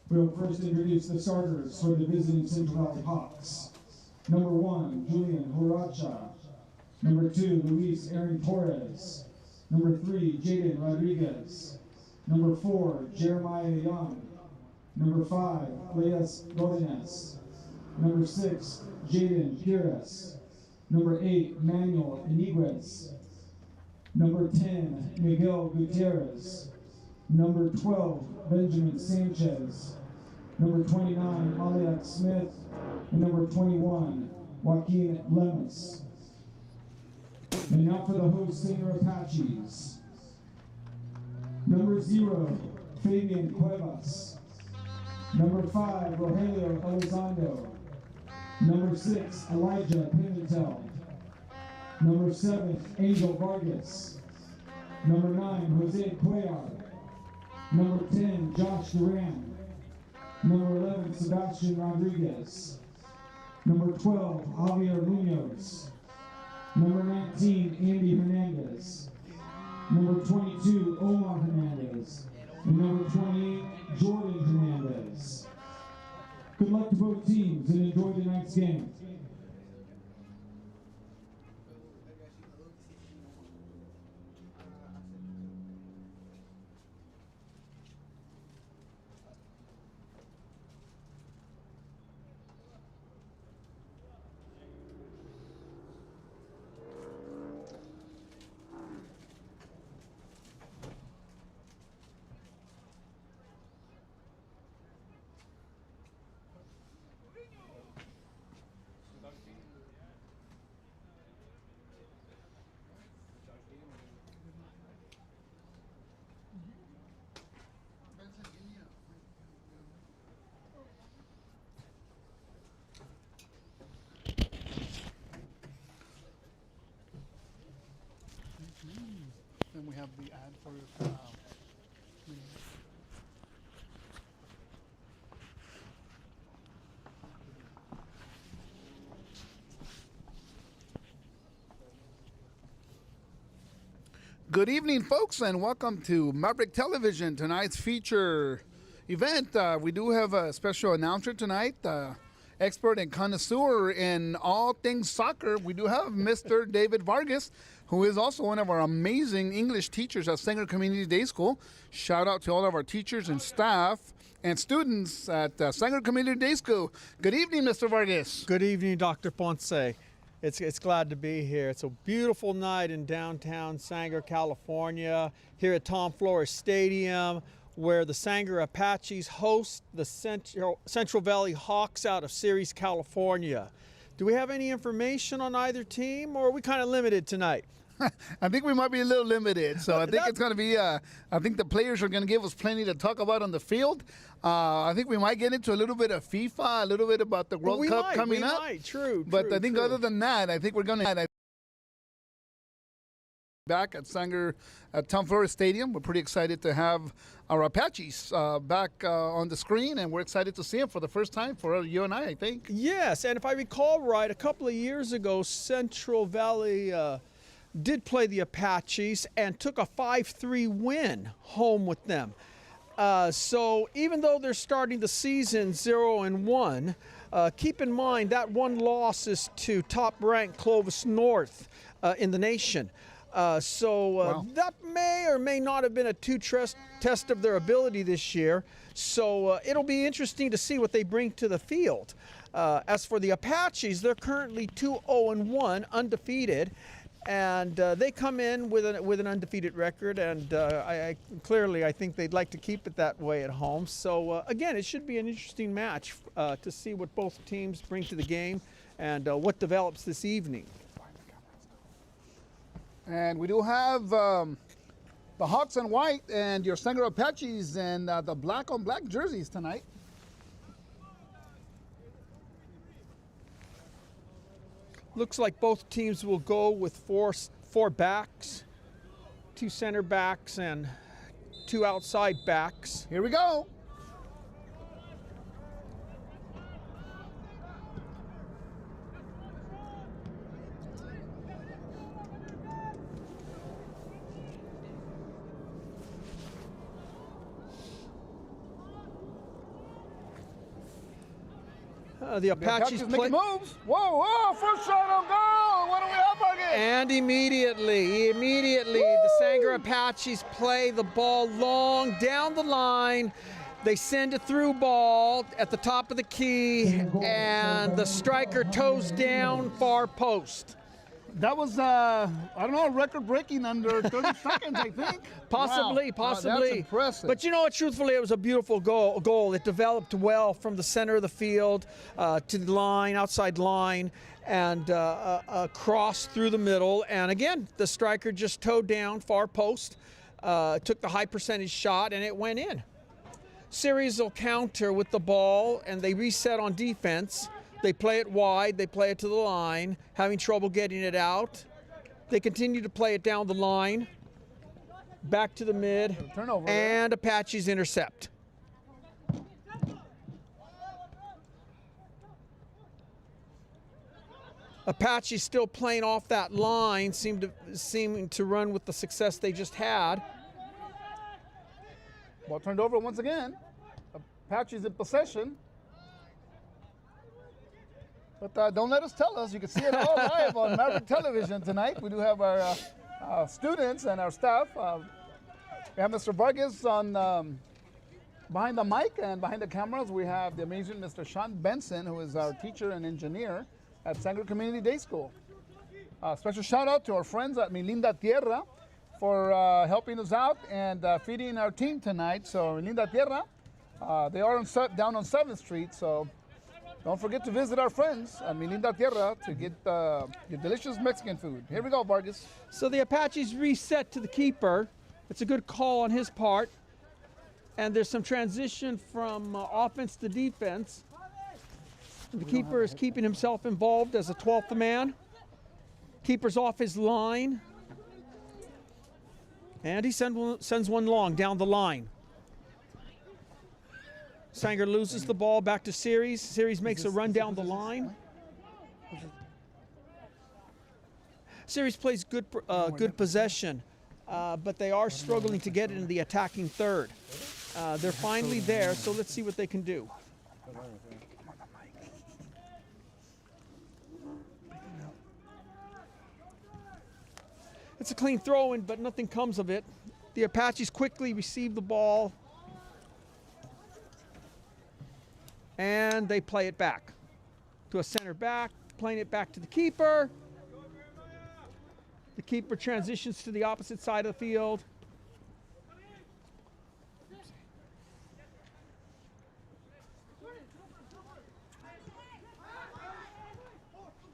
We'll first introduce the starters for the visiting Central Valley Hawks. Number 1, Julian Horacha. Number 2, Luis Aaron Torres. Number 3, Jaden Rodriguez. Number 4, Jeremiah Young. Number 5, Leas Godinez. Number 6, Jaden Pires. Number 8, Manuel Iniguez. Number 10, Miguel Gutierrez. Number 12, Benjamin Sanchez. Number 29, Maliak Smith. And number 21, Joaquin Lemus. And now for the host singer Apaches. Number 0, Fabian Cuevas. Number 5, Rogelio Elizondo. Number 6, Elijah Pimentel. Number 7, Angel Vargas. Number 9, Jose Cuellar. Number 10, Josh Duran. Number 11, Sebastian Rodriguez. Number 12, Javier Munoz. Number 19, Andy Hernandez. Number 22, Omar Hernandez. And number 28, Jordan Hernandez. Good luck to both teams and enjoy tonight's game. Then we have the ad for Good evening, folks, and welcome to Maverick Television. Tonight's feature event. We do have a special announcer tonight, expert and connoisseur in all things soccer. We do have Mr. David Vargas, who is also one of our amazing English teachers at Sanger Community Day School. Shout out to all of our teachers and staff and students at Sanger Community Day School. Good evening, Mr. Vargas. Good evening, Dr. Ponce. It's glad to be here. It's a beautiful night in downtown Sanger, California, here at Tom Flores Stadium, where the Sanger Apaches host the Central Valley Hawks out of Ceres, California. Do we have any information on either team, or are we kind of limited tonight? I think we might be a little limited, so I think it's going to be, I think the players are going to give us plenty to talk about on the field. I think we might get into a little bit of FIFA, a little bit about the World Cup coming up. True. But I think other than that, I think we're going to back at Sanger at Tom Flores Stadium. We're pretty excited to have our Apaches back on the screen, and we're excited to see them for the first time for you and I think. Yes, and if I recall right, a couple of years ago, Central Valley did play the Apaches and took a 5-3 win home with them. So even though they're starting the season 0-1, keep in mind that one loss is to top-ranked Clovis North in the nation. Wow. That may or may not have been a test of their ability this year. So it'll be interesting to see what they bring to the field. As for the Apaches, they're currently 2-0-1, undefeated. And they come in with an undefeated record, and I think they'd like to keep it that way at home. So again, it should be an interesting match to see what both teams bring to the game and what develops this evening. And we do have the Hawks in white and your Sanger Apaches and the black on black jerseys tonight. Looks like both teams will go with four backs, 2 center backs and 2 outside backs. Here we go. The Apaches making moves. Whoa, first shot on goal. What do we have again? And immediately, the Sanger Apaches play the ball long down the line. They send a through ball at the top of the key, and the striker toes down far post. That was, I don't know, record-breaking under 30 seconds, I think. Possibly. Wow, that's impressive. But you know what, truthfully, it was a beautiful goal. It developed well from the center of the field to the line, outside line, and crossed through the middle. And again, the striker just towed down far post, took the high percentage shot, and it went in. Series will counter with the ball, and they reset on defense. They play it wide, they play it to the line, having trouble getting it out. They continue to play it down the line, back to the mid, Turnover, and Apaches intercept. Apaches still playing off that line, seeming to run with the success they just had. Ball turned over once again. Apaches in possession. But don't let us tell us. You can see it all live on Maverick Television tonight. We do have our students and our staff. We have Mr. Vargas on behind the mic, and behind the cameras we have the amazing Mr. Sean Benson, who is our teacher and engineer at Sanger Community Day School. Special shout out to our friends at Tierra for helping us out and feeding our team tonight. So Tierra, they are down on 7th Street, so don't forget to visit our friends at Tierra to get your delicious Mexican food. Here we go, Vargas. So the Apaches reset to the keeper. It's a good call on his part. And there's some transition from offense to defense. The keeper is keeping himself involved as a 12th man. Keeper's off his line. And he sends one long down the line. Sanger loses the ball back to Series. Series makes a run down the line. Series plays good possession, but they are struggling to get into the attacking third. They're finally there, so let's see what they can do. It's a clean throw-in, but nothing comes of it. The Apaches quickly receive the ball, and they play it back to a center back, playing it back to the keeper. The keeper transitions to the opposite side of the field.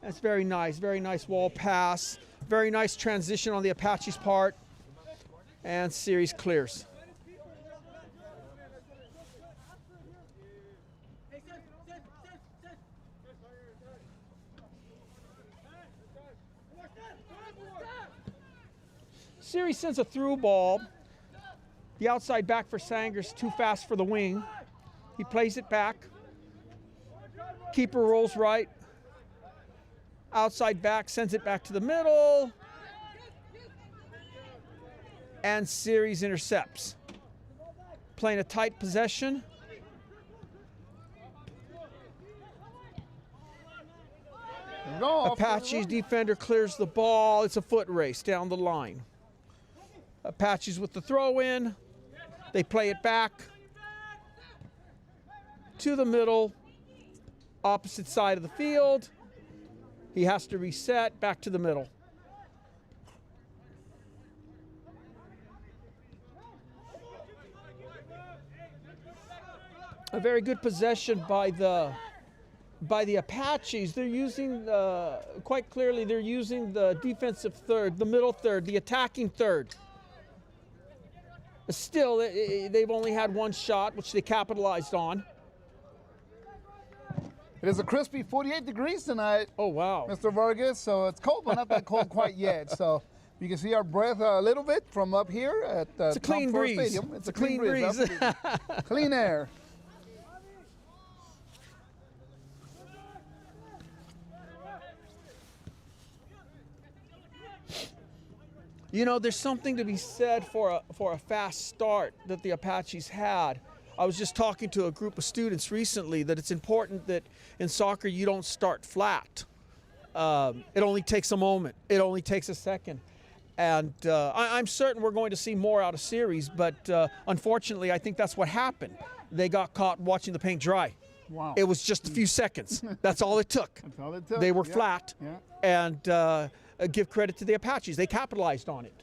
That's very nice wall pass. Very nice transition on the Apaches' part. And Series clears. Series sends a through ball. The outside back for Sanger's too fast for the wing. He plays it back. Keeper rolls right. Outside back sends it back to the middle. And Series intercepts. Playing a tight possession. Apache's defender clears the ball. It's a foot race down the line. Apaches with the throw in. They play it back to the middle, opposite side of the field. He has to reset back to the middle. A very good possession by the Apaches. They're using quite clearly. They're using the defensive third, the middle third, the attacking third. Still, they've only had one shot, which they capitalized on. It is a crispy 48 degrees tonight. Oh, wow. Mr. Vargas, so it's cold, but not that cold quite yet. So you can see our breath a little bit from up here at it's a clean breeze. Stadium. It's a clean breeze. Clean air. You know, there's something to be said for a fast start that the Apaches had. I was just talking to a group of students recently that it's important that in soccer you don't start flat. It only takes a moment. It only takes a second. And I'm certain we're going to see more out of series, but unfortunately, I think that's what happened. They got caught watching the paint dry. Wow. It was just a few seconds. That's all it took. That's all it took. They were Yeah. flat, Yeah. and give credit to the Apaches. They capitalized on it.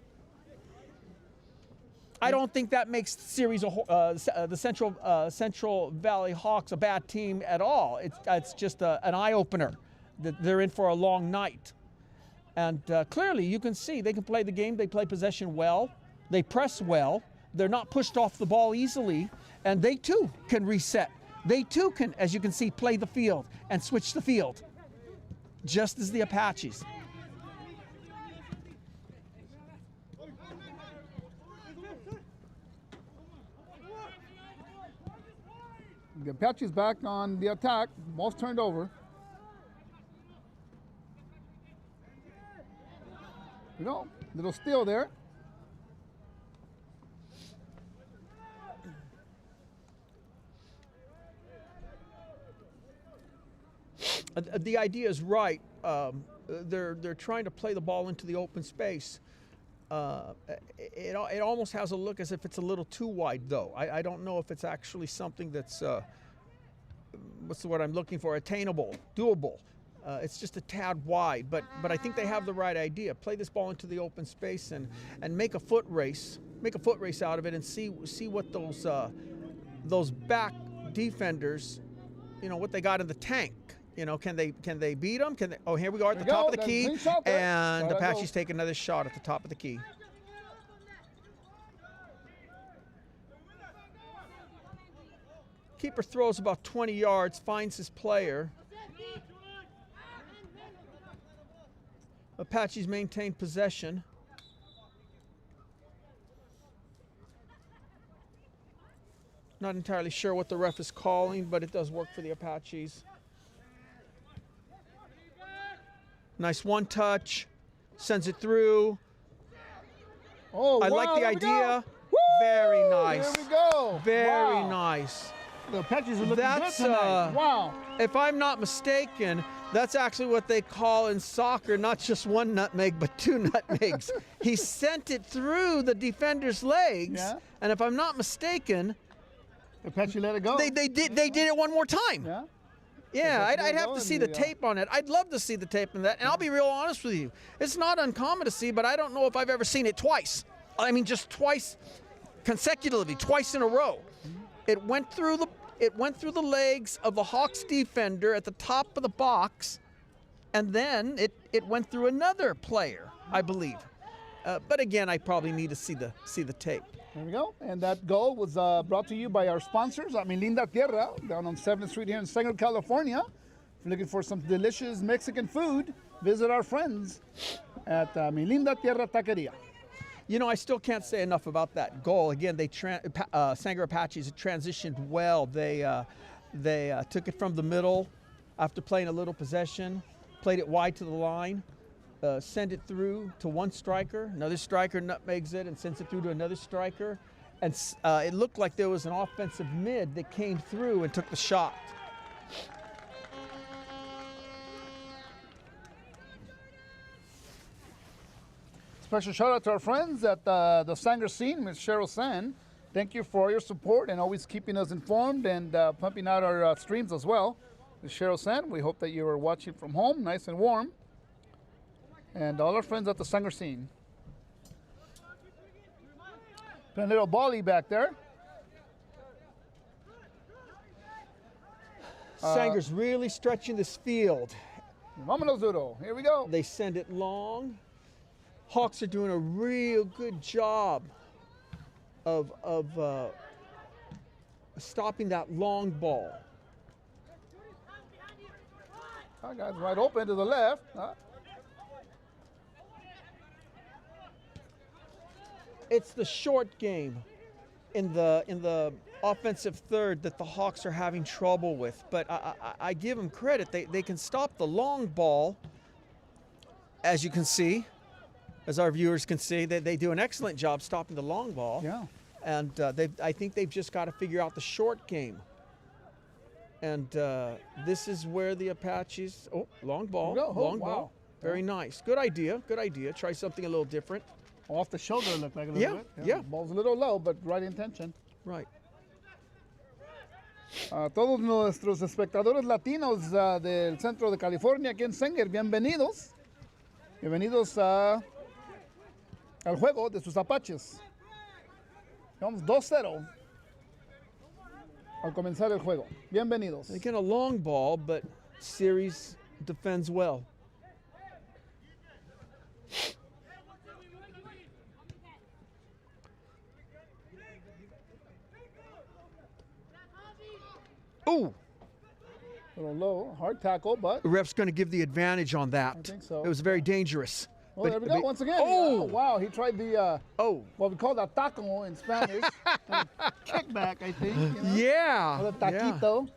I don't think that makes series the Central Valley Hawks a bad team at all. It's just an eye-opener that they're in for a long night. And clearly you can see they can play the game, they play possession well, they press well, they're not pushed off the ball easily, and they too can reset. They too can, as you can see, play the field and switch the field, just as the Apaches. The Apaches back on the attack. Ball's turned over. You know, little steal there. The idea is right. They're trying to play the ball into the open space. It almost has a look as if it's a little too wide, though. I don't know if it's actually something that's what's the word I'm looking for? Attainable, doable. It's just a tad wide, but I think they have the right idea. Play this ball into the open space and make a foot race out of it, and see what those back defenders, you know, what they got in the tank. You know, can they beat them? Can they? Oh, here we go at the top of the key, and the Apaches take another shot at the top of the key. Keeper throws about 20 yards, finds his player. Apaches maintain possession. Not entirely sure what the ref is calling, but it does work for the Apaches. Nice one touch, sends it through. Oh, I wow, like the there we idea. go. Very nice. There we go. Very Wow. nice. The Apaches are looking That's, good tonight. Wow. If I'm not mistaken, that's actually what they call in soccer, not just one nutmeg, but two nutmegs. He sent it through the defender's legs, Yeah. and if I'm not mistaken, The Apache let it go. they did it one more time. Yeah. Yeah, That's I'd where have we're to going, see the yeah. tape on it. I'd love to see the tape on that, and I'll be real honest with you. It's not uncommon to see, but I don't know if I've ever seen it twice. I mean, just twice consecutively, twice in a row. It went through the legs of the Hawks defender at the top of the box, and then it went through another player, I believe. But again, I probably need to see the tape. There we go. And that goal was brought to you by our sponsors at Mi Linda Tierra down on 7th Street here in Sanger, California. If you're looking for some delicious Mexican food, visit our friends at Mi Linda Tierra Taqueria. You know, I still can't say enough about that goal. Again, Sanger Apaches transitioned well. They took it from the middle after playing a little possession, played it wide to the line, send it through to one striker. Another striker nutmegs it and sends it through to another striker. And it looked like there was an offensive mid that came through and took the shot. Special shout out to our friends at the Sanger scene, Ms. Cheryl San. Thank you for your support and always keeping us informed and pumping out our streams as well. Ms. Cheryl San, we hope that you are watching from home, nice and warm. And all our friends at the Sanger scene. Put a little volley back there. Sanger's really stretching this field. Vámonos duro. Here we go. They send it long. Hawks are doing a real good job of stopping that long ball. That guy's wide open to the left. It's the short game in the offensive third that the Hawks are having trouble with. But I give them credit. They can stop the long ball, as you can see, as our viewers can see. They do an excellent job stopping the long ball. Yeah. And I think they've just got to figure out the short game. And this is where the Apaches, long ball, long ball. Very nice. Good idea, good idea. Try something a little different. Off the shoulder looked like a little bit. Yeah. Ball's a little low, but right intention. Right. A todos nuestros espectadores latinos del centro de California aquí en Sanger, bienvenidos. Bienvenidos al juego de sus Apaches. Vamos 2-0 al comenzar el juego. Bienvenidos. Again, a long ball, but Series defends well. Ooh. A little low, hard tackle, but The ref's going to give the advantage on that. I think so. It was very dangerous. Oh, there we go once again. Oh, wow, he tried the what we call that taco in Spanish, kickback, I think. You know? Yeah. Or the taquito.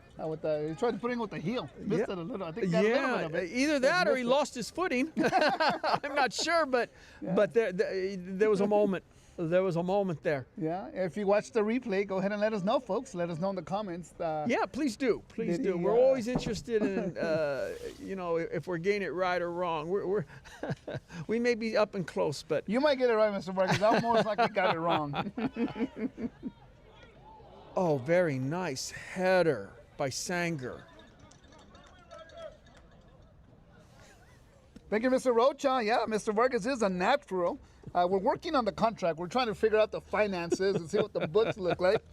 He tried to put in with the heel. Missed it a little. I think got a little bit of it. Either that or he lost his footing. I'm not sure, but there was a moment. There was a moment there. Yeah, if you watch the replay, go ahead and let us know, folks. Let us know in the comments. Yeah, please do. Please do. We're always interested in, if we're getting it right or wrong. We're we may be up and close, but you might get it right, Mr. Vargas. I almost like you got it wrong. Oh, very nice header by Sanger. Thank you, Mr. Rocha. Yeah, Mr. Vargas is a natural. We're working on the contract. We're trying to figure out the finances and see what the books look like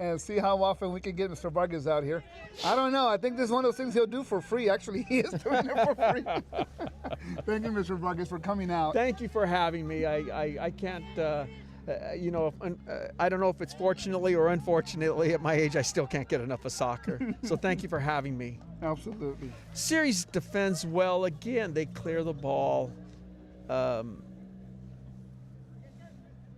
and see how often we can get Mr. Vargas out here. I don't know. I think this is one of those things he'll do for free. Actually, he is doing it for free. Thank you, Mr. Vargas, for coming out. Thank you for having me. I can't, I don't know if it's fortunately or unfortunately at my age, I still can't get enough of soccer. So thank you for having me. Absolutely. Series defends well. Again, they clear the ball.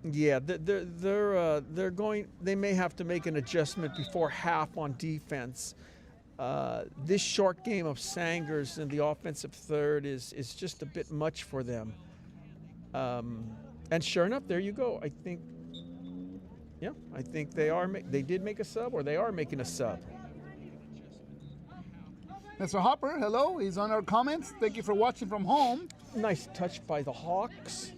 Yeah, they're going. They may have to make an adjustment before half on defense. This short game of Sanger's in the offensive third is just a bit much for them. And sure enough, there you go. I think they did make a sub, or they are making a sub. Mr. Hopper, hello. He's on our comments. Thank you for watching from home. Nice touch by the Hawks.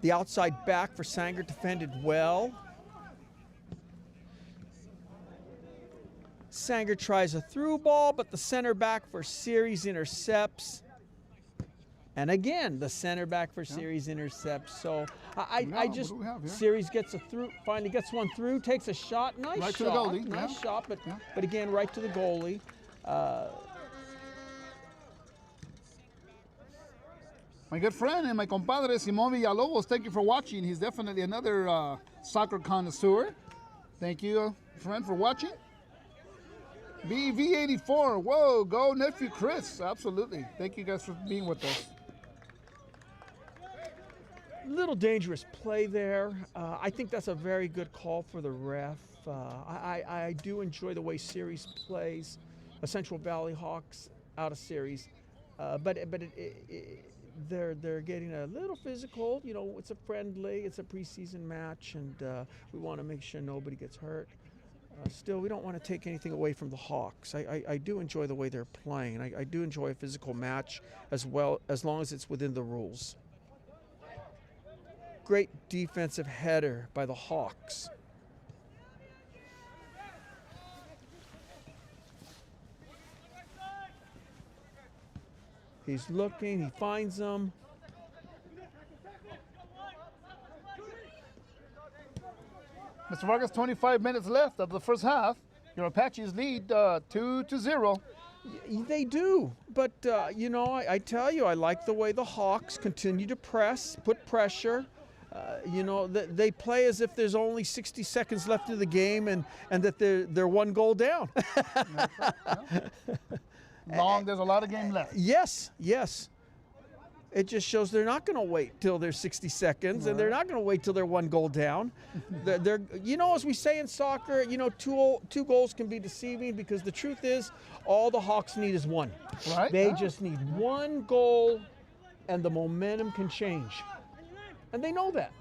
The outside back for Sanger defended well. Sanger tries a through ball, but the center back for Series intercepts. And again, the center back for Series intercepts. So Series gets a through, finally gets one through, takes a shot. Nice right shot. To the goalie. Nice shot, but again, right to the goalie. My good friend and my compadre Simón Villalobos, thank you for watching. He's definitely another soccer connoisseur. Thank you, friend, for watching. BV84, whoa, go nephew Chris. Absolutely. Thank you guys for being with us. Little dangerous play there. I think that's a very good call for the ref. I do enjoy the way Series plays. Central Valley Hawks out of Series, but they're getting a little physical. You know, it's a friendly, it's a preseason match, and we want to make sure nobody gets hurt. Still, we don't want to take anything away from the Hawks. I do enjoy the way they're playing. I do enjoy a physical match as well, as long as it's within the rules. Great defensive header by the Hawks. He's looking, he finds them. Mr. Vargas, 25 minutes left of the first half. Your Apaches lead 2-0. They do, but you know, I tell you, I like the way the Hawks continue to press, put pressure. You know, they play as if there's only 60 seconds left of the game, and that they're one goal down. There's a lot of game left. Yes. It just shows they're not going to wait till there's 60 seconds, and they're not going to wait till they're one goal down. they're, you know, as we say in soccer, you know, two goals can be deceiving, because the truth is, all the Hawks need is one. Right. They just need one goal, and the momentum can change. And they know that.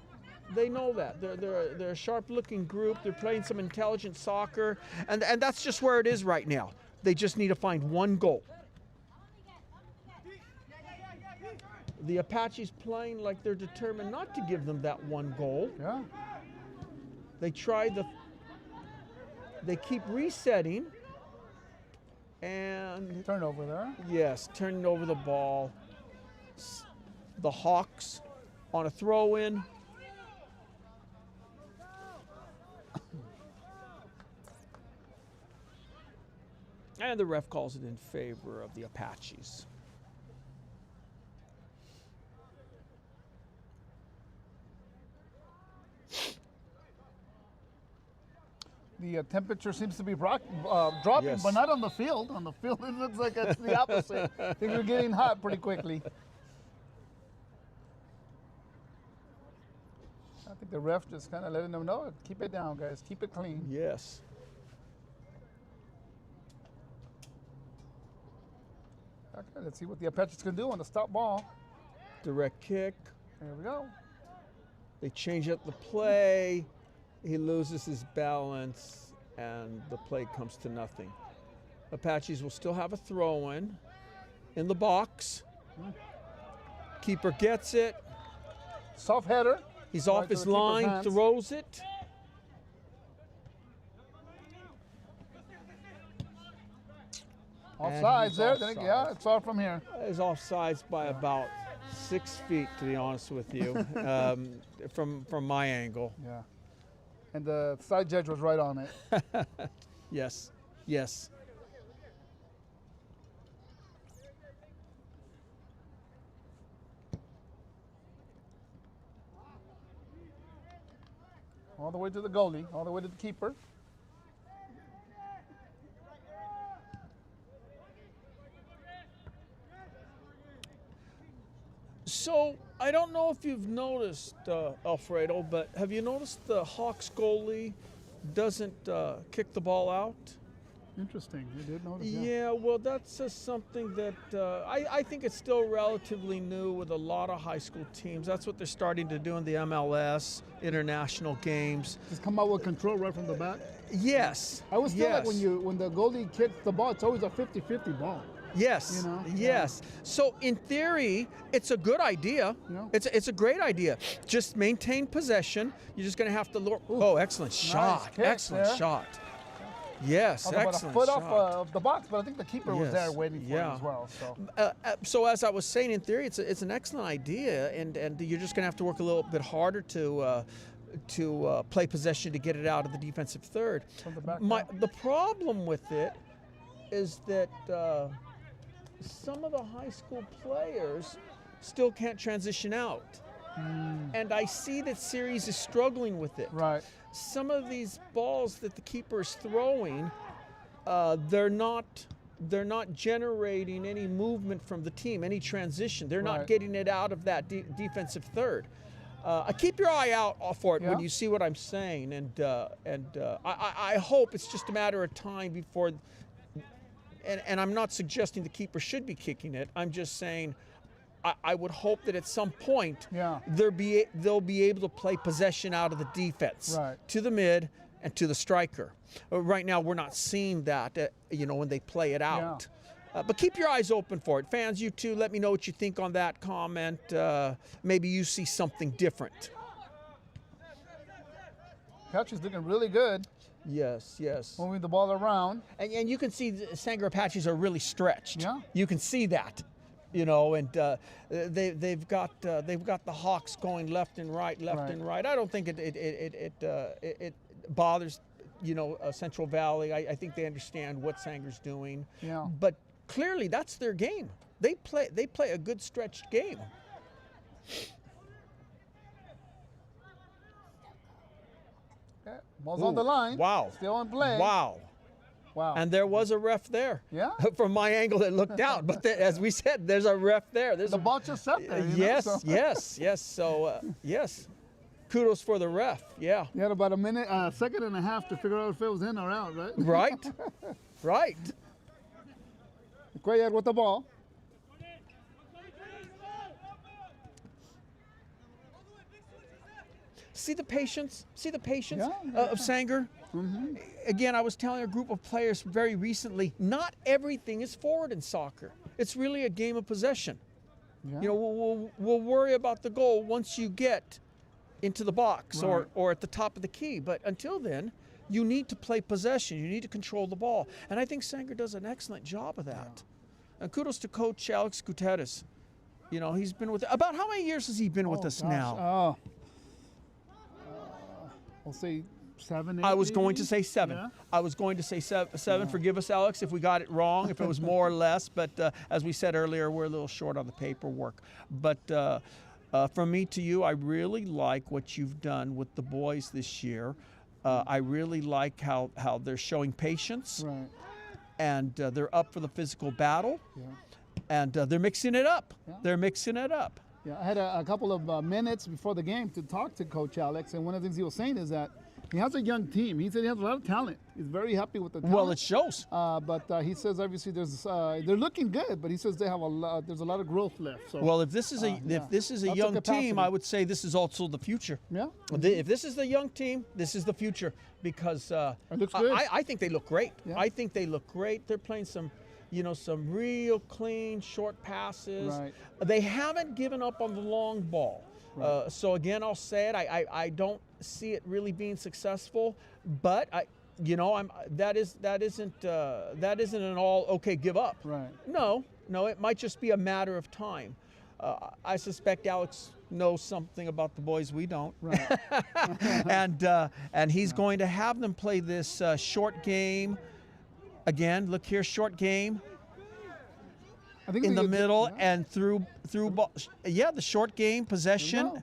They know that. They're a sharp-looking group. They're playing some intelligent soccer. And that's just where it is right now. They just need to find one goal. The Apaches playing like they're determined not to give them that one goal. Yeah. They keep resetting. And Turnover there. yes, turning over the ball. The Hawks on a throw-in. And the ref calls it in favor of the Apaches. The temperature seems to be dropping, Yes. but not on the field. On the field, it looks like it's the opposite. Things are getting hot pretty quickly. I think the ref just kind of letting them know, keep it down, guys. Keep it clean. Yes. Okay, let's see what the Apaches can do on the stop ball. Direct kick. There we go. They change up the play. He loses his balance, and the play comes to nothing. Apaches will still have a throw-in the box. Keeper gets it. Soft header. He's Right off to his the keeper's line, hands. throws it. Offsides he's there. offside. Yeah, it's off from here. Is offsides by about 6 feet, to be honest with you, from my angle. Yeah. And the side judge was right on it. Yes, yes. All the way to the goalie, all the way to the keeper. So, I don't know if you've noticed, Alfredo, but have you noticed the Hawks goalie doesn't kick the ball out? Interesting. You did notice. Yeah, well, that's something that I think it's still relatively new with a lot of high school teams. That's what they're starting to do in the MLS, international games. Just come out with control right from the back. Yes. I always feel like yes. when the goalie kicks the ball, it's always a 50-50 ball. Yes. You know? Yes. So in theory, it's a good idea. Yeah. It's a great idea. Just maintain possession. You're just going to have to. Oh, excellent shot! kick Excellent there. shot. Yes, Although about a excellent foot shot. off of the box, but I think the keeper was there Yes, waiting for yeah. it as well. So So as I was saying, in theory, it's an excellent idea, and you're just going to have to work a little bit harder to play possession to get it out of the defensive third. From the back. The problem with it is that some of the high school players still can't transition out. And I see that series is struggling with it. Right. Some of these balls that the keeper is throwing, they're not generating any movement from the team, any transition. They're not Right. getting it out of that defensive third. Keep your eye out for it when Yeah. you see what I'm saying, and I hope it's just a matter of time before. And I'm not suggesting the keeper should be kicking it. I'm just saying I would hope that at some point Yeah. they'll be able to play possession out of the defense Right. to the mid and to the striker. Right now we're not seeing that, when they play it out. But keep your eyes open for it. Fans, you too, let me know what you think on that comment. Maybe you see something different. Catch is looking really good, Yes, yes. moving the ball around. And you can see the Sanger Apaches are really stretched. Yeah. You can see that, and they've got the Hawks going left and right, Right. and right. I don't think it bothers, Central Valley. I think they understand what Sanger's doing. Yeah. But clearly that's their game. They play a good stretched game. Yeah. Ball's on the line. Wow. Still in play. Wow. Wow. And there was a ref there. Yeah. From my angle, it looked out. But as we said, there's a ref there. There's the a, ball just sat there. yes, So. yes. So, yes. Kudos for the ref. Yeah. You had about a second and a half to figure out if it was in or out, right? Right. Right. Cuellar with the ball. See the patience. See the patience Yeah. of Sanger. Again, I was telling a group of players very recently. Not everything is forward in soccer. It's really a game of possession. Yeah. You know, we'll worry about the goal once you get into the box Right. or at the top of the key. But until then, you need to play possession. You need to control the ball. And I think Sanger does an excellent job of that. And kudos to Coach Alex Gutierrez. You know, he's been with, about how many years has he been with us now? Oh, I'll say 7, 8. I was going maybe? to say 7. Yeah. I was going to say 7. Forgive us, Alex, if we got it wrong, if it was more or less. But as we said earlier, we're a little short on the paperwork. But from me to you, I really like what you've done with the boys this year. I really like how they're showing patience. Right. And they're up for the physical battle. Yeah. And they're mixing it up. Yeah. They're mixing it up. Yeah, I had a couple of minutes before the game to talk to Coach Alex, and one of the things he was saying is that he has a young team. He said he has a lot of talent. He's very happy with the talent. Well, it shows. But he says obviously they're looking good, but he says they have there's a lot of growth left. So Well, if this is a Lots of young capacity. team, I would say this is also the future. yeah, If this is the young team, this is the future because it looks good. I think they look great. Yeah. I think they look great. They're playing some real clean short passes. Right. They haven't given up on the long ball. Right. So again, I'll say it. I don't see it really being successful, but that isn't an all okay. Give up. Right. No, it might just be a matter of time. I suspect Alex knows something about the boys we don't. Right. and he's going to have them play this short game. Again, look here, short game I think in they the get- middle yeah. and through ball. Yeah, the short game possession, go.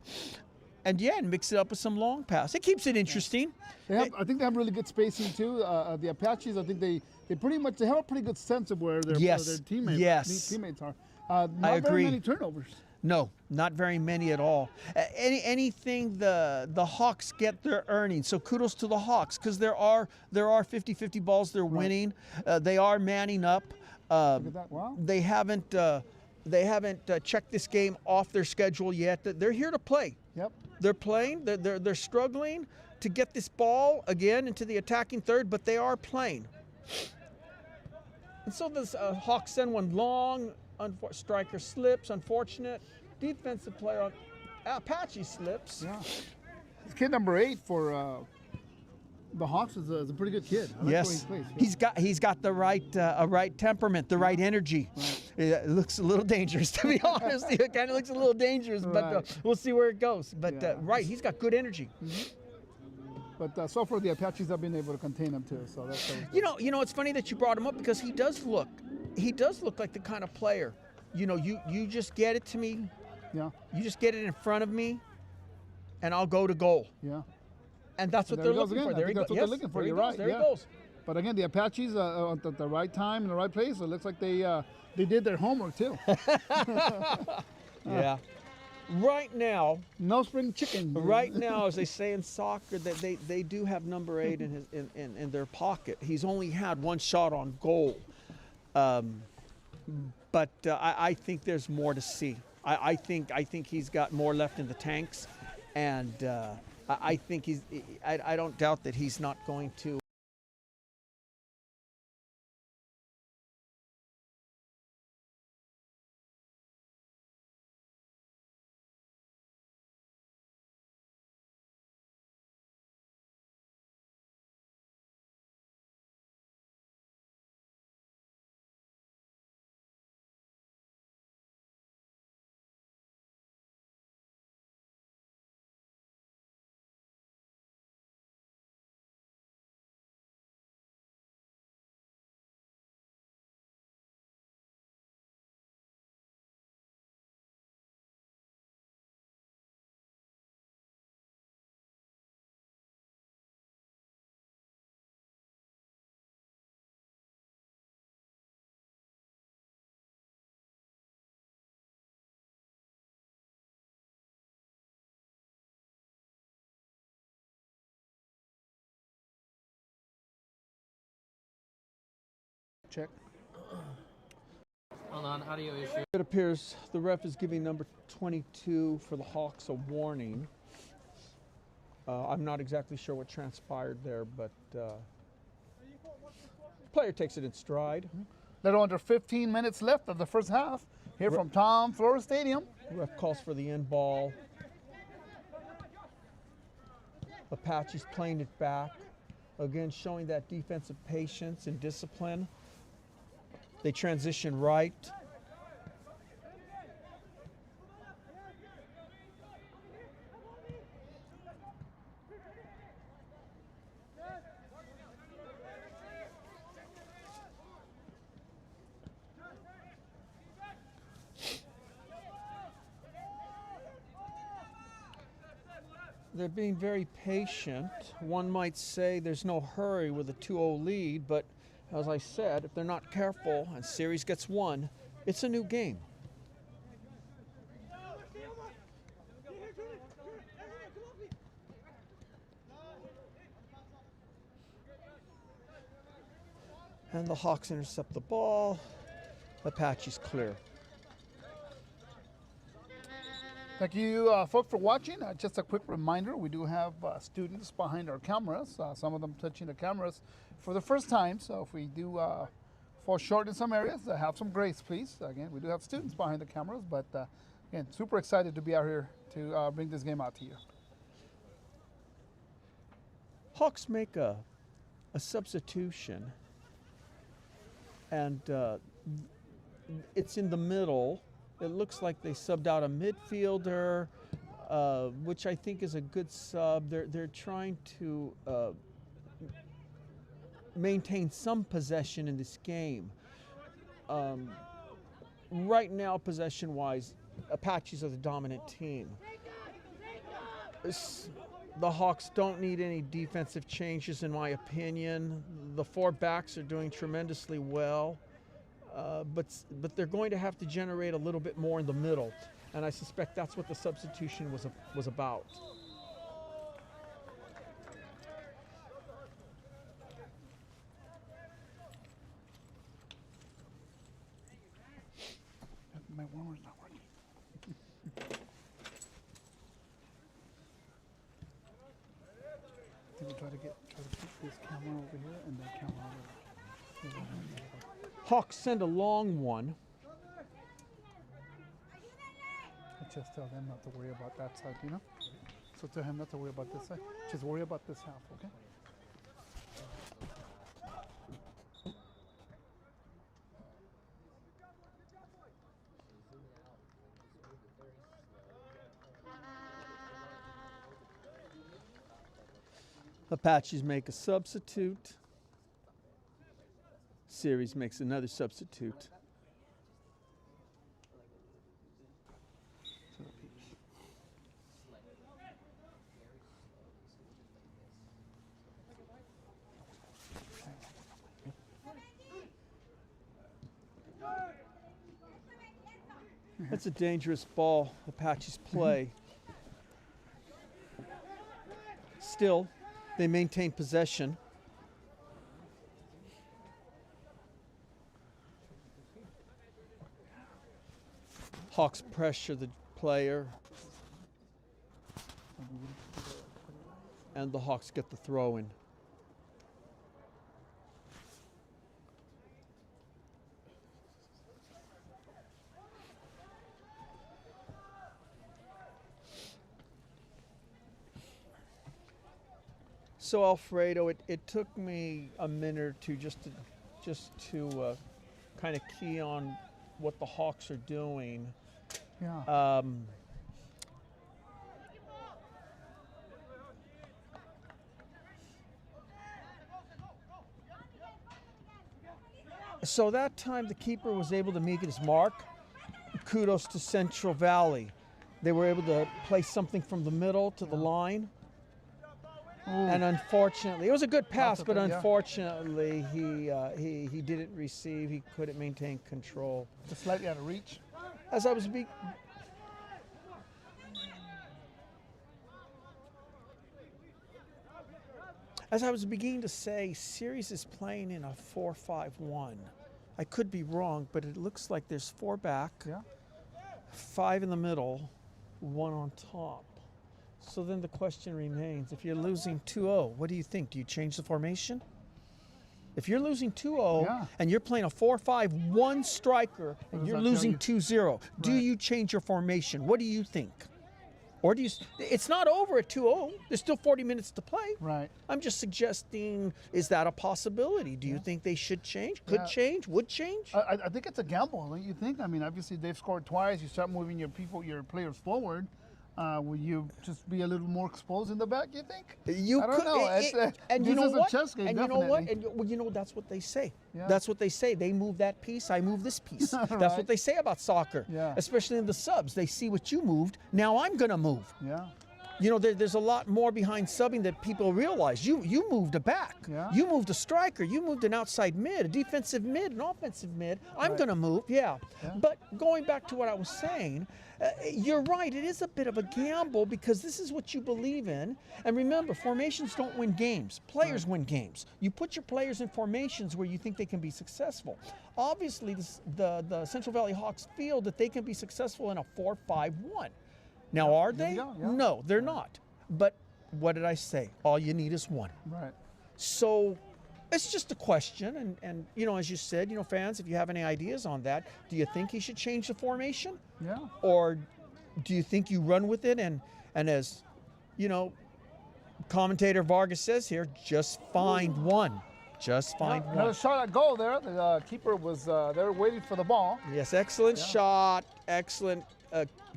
and mix it up with some long pass. It keeps it interesting. I think they have really good spacing too. The Apaches, I think they pretty much have a pretty good sense of where their teammates are. Not agree. very many turnovers. No, not very many at all. Anything the Hawks get, they're earning. So kudos to the Hawks because there are 50-50 balls they're winning. They are manning up. Look at that! Wow. They haven't checked this game off their schedule yet. They're here to play. Yep. They're playing. They're struggling to get this ball again into the attacking third, but they are playing. And so this Hawks send one long. Striker slips, unfortunate. Defensive player on Apache slips. Yeah. This kid number 8 for the Hawks is a pretty good kid. I like Yes, the way he plays. he's got the right temperament, the right energy. It looks a little dangerous, to be honest. It kind of looks a little dangerous, but Right. we'll see where it goes. But Yeah. he's got good energy. But so far the Apaches have been able to contain him too. So that's always good. You know, it's funny that you brought him up because he does look like the kind of player. You just get it to me. Yeah. You just get it in front of me, and I'll go to goal. Yeah. And that's what There they're he goes looking again. for. I There he think goes. that's what they're looking for. There he You're goes. right, There yeah. he goes. But again, the Apaches at the right time in the right place. It looks like they did their homework too. Yeah. Right now, No spring chicken. right now, as they say in soccer, that they do have number 8 in their pocket. He's only had one shot on goal, but I think there's more to see. I think he's got more left in the tanks, and I think I don't doubt that he's not going to. Check. Hold on, audio issue. It appears the ref is giving number 22 for the Hawks a warning. I'm not exactly sure what transpired there, but player takes it in stride. Little under 15 minutes left of the first half here from Flores Stadium. Ref calls for the end ball. Apaches playing it back. Again, showing that defensive patience and discipline. They transition right. They're being very patient. One might say there's no hurry with a 2-0 lead, but as I said, if they're not careful and series gets won, it's a new game. And the Hawks intercept the ball. Apaches clear. Thank you, folks, for watching. Just a quick reminder, we do have students behind our cameras, some of them touching the cameras for the first time. So if we do fall short in some areas, have some grace, please. Again, we do have students behind the cameras, but again, super excited to be out here to bring this game out to you. Hawks make a substitution, and it's in the middle. It looks like they subbed out a midfielder, which I think is a good sub. They're trying to maintain some possession in this game. Right now, possession-wise, Apaches are the dominant team. The Hawks don't need any defensive changes, in my opinion. The 4 backs are doing tremendously well. But they're going to have to generate a little bit more in the middle, and I suspect that's what the substitution was about. My warmer's not working. I think we try to keep this camera over here and that camera over there. Hawks send a long one. I just tell them not to worry about that side, you know? So tell him not to worry about this side. Just worry about this half, okay? Apaches make a substitute. Series makes another substitute. That's a dangerous ball Apaches play. Still, they maintain possession. Hawks pressure the player, and the Hawks get the throw in. So Alfredo, it took me a minute or two just to kind of key on what the Hawks are doing. Yeah. So that time the keeper was able to make his mark. Kudos to Central Valley. They were able to play something from the middle to the line. Ooh. And unfortunately, it was a good pass, but unfortunately he didn't receive. He couldn't maintain control. Just slightly out of reach. As I was beginning to say, series is playing in a 4-5-1. I could be wrong, but it looks like there's 4 back, 5 in the middle, 1 on top. So then the question remains, if you're losing 2-0, what do you think? Do you change the formation? If you're losing 2-0 Yeah. and you're playing a 4-5-1 striker and does you're that tell losing you? 2-0, do Right. you change your formation? What do you think? Or do you, it's not over at 2-0. There's still 40 minutes to play. Right. I'm just suggesting, is that a possibility? Do you think they should change? Could Yeah. change? Would change? I think it's a gamble, don't you think? I mean, obviously they've scored twice. You start moving your players forward. Will you just be a little more exposed in the back, you think? You I don't could, know. and you This know is a what? chess game, and you know what? definitely. And you know that's what they say. Yeah. That's what they say. They move that piece, I move this piece. That's Right. what they say about soccer. Yeah. Especially in the subs, they see what you moved. Now I'm gonna move. Yeah. You know, there's a lot more behind subbing that people realize. You moved a back. Yeah. You moved a striker. You moved an outside mid, a defensive mid, an offensive mid. I'm going to move, yeah. But going back to what I was saying, you're right. It is a bit of a gamble because this is what you believe in. And remember, formations don't win games. Players win games. You put your players in formations where you think they can be successful. Obviously, the Central Valley Hawks feel that they can be successful in a 4-5-1. Now, are There they? you go, yeah. No, they're not. But what did I say? All you need is one. Right. So it's just a question. And you know, as you said, you know, fans, if you have any ideas on that, do you think he should change the formation? Yeah. Or do you think you run with it and as, you know, commentator Vargas says here, just find one. Just find Another one. shot at goal there. The keeper was there waiting for the ball. Yes, excellent shot, excellent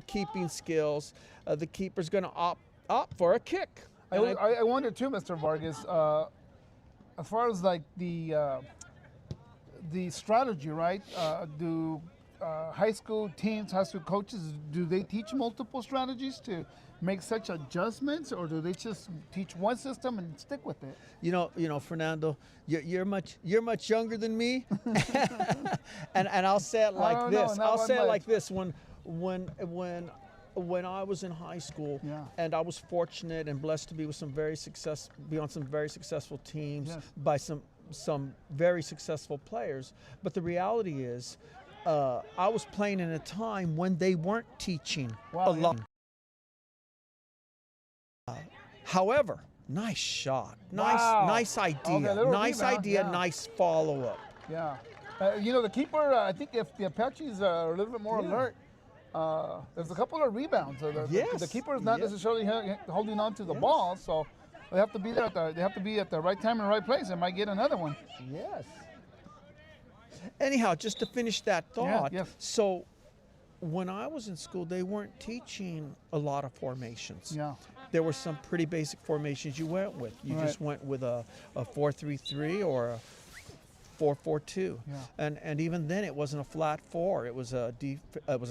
keeping skills. The keeper's going to opt for a kick. I wonder too, Mr. Vargas, as far as like the strategy, right? Do high school teams, high school coaches, do they teach multiple strategies to make such adjustments, or do they just teach one system and stick with it? You know, Fernando, you're much younger than me, and I'll say it like this. I'll say it like this. When I was in high school, and I was fortunate and blessed to be with be on some very successful teams by some very successful players. But the reality is, I was playing in a time when they weren't teaching a lot. However, nice shot, nice idea, nice idea, nice follow-up. Yeah. You know, the keeper, I think if the Apaches are a little bit more alert, there's a couple of rebounds. The keeper is not necessarily holding on to the ball, so they have to be there. They have to be at the right time and right place. They might get another one. Yes. Anyhow, just to finish that thought, so when I was in school, they weren't teaching a lot of formations. Yeah. There were some pretty basic formations you went with. You just went with a 4-3-3 or a 4-4-2, and even then it wasn't a flat four. It was a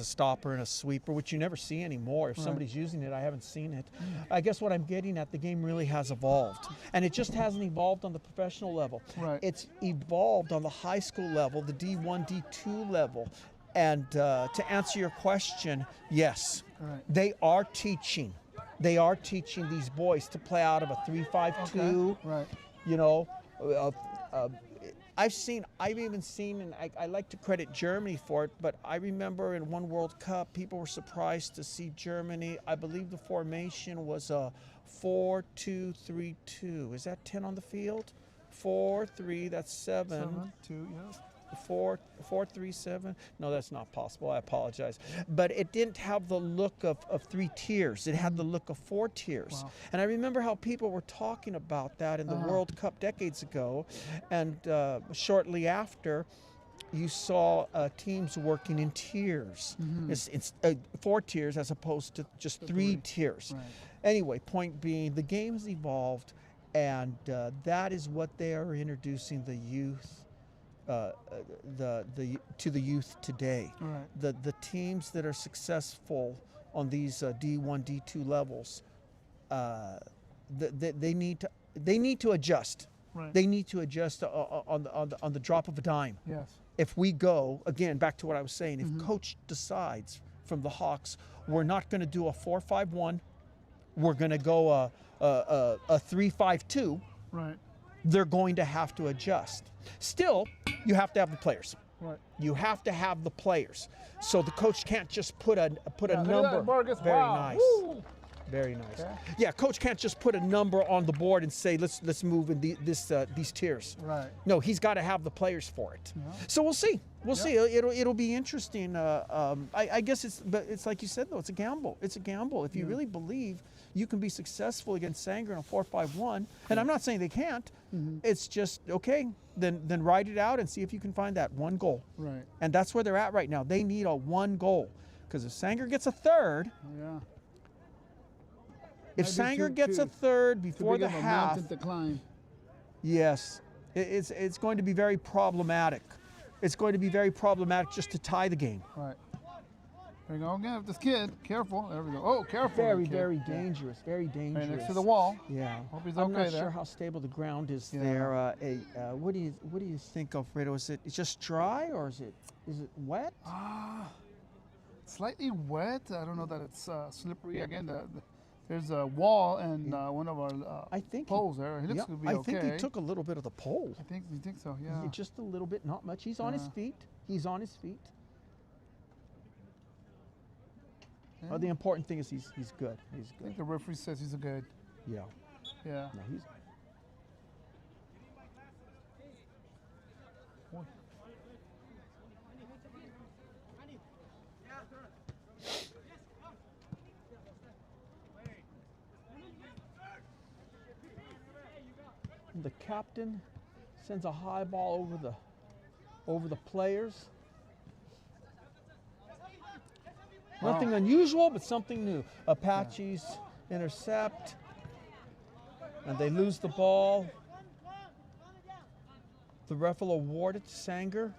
stopper and a sweeper, which you never see anymore. If somebody's using it, I haven't seen it. I guess what I'm getting at, the game really has evolved, and it just hasn't evolved on the professional level. It's evolved on the high school level, the D1, D2 level. And to answer your question, yes, they are teaching. They are teaching these boys to play out of a 3-5-2. You know, I've even seen, and I like to credit Germany for it, but I remember in one World Cup, people were surprised to see Germany. I believe the formation was a 4-2-3-2. Is that 10 on the field? 4-3, that's 7. 2, 4-3-7. No, that's not possible. I apologize. But it didn't have the look of 3 tiers. It had the look of 4 tiers. And I remember how people were talking about that in the World Cup decades ago. And shortly after, you saw teams working in tiers. It's 4 tiers as opposed to just 3 tiers. Anyway, point being, the game's evolved, and that is what they are introducing the youth to the youth today. The teams that are successful on these D1, D2 levels, they need to adjust. They need to adjust on the drop of a dime. If we go again back to what I was saying, if coach decides from the Hawks, we're not going to do a 4-5-1, we're going to go a 3-5-2. They're going to have to adjust. Still, you have to have the players. You have to have the players. So the coach can't just put a number. Vargas, Very nice. Woo. Very nice. Okay. Yeah, coach can't just put a number on the board and say let's move in these tiers. Right. No, he's got to have the players for it. Yeah. So we'll see. We'll see. It'll be interesting. I guess it's like you said though. It's a gamble. It's a gamble. If you really believe you can be successful against Sanger in a 4-5-1, and I'm not saying they can't. It's just okay. Then ride it out and see if you can find that one goal. Right. And that's where they're at right now. They need a one goal. Because if Sanger gets a third, Yeah. if Might be Sanger too- gets a too- third Too before big the of a half, mountain to climb. yes, it's going to be very problematic. It's going to be very problematic just to tie the game. Right. There you go again with this kid. Careful. There we go. Oh, careful. Very, kid. very dangerous. Very dangerous. Right next to the wall. Yeah. Hope he's I'm okay not there. sure how stable the ground is Yeah. there. What do you think, Alfredo? Is it just dry or is it wet? Slightly wet. I don't know that it's slippery. Again, there's a wall and one of our I think poles there. He looks to be I okay. think he took a little bit of the pole. You think so? Yeah. Just a little bit, not much. He's on his feet. He's on his feet. Yeah. The important thing is he's good. He's I good. think the referee says he's a good. Yeah. Yeah. No, he's. The captain sends a high ball over the players. Nothing unusual, but something new. Apaches intercept, and they lose the ball. The ref will award it to Sanger.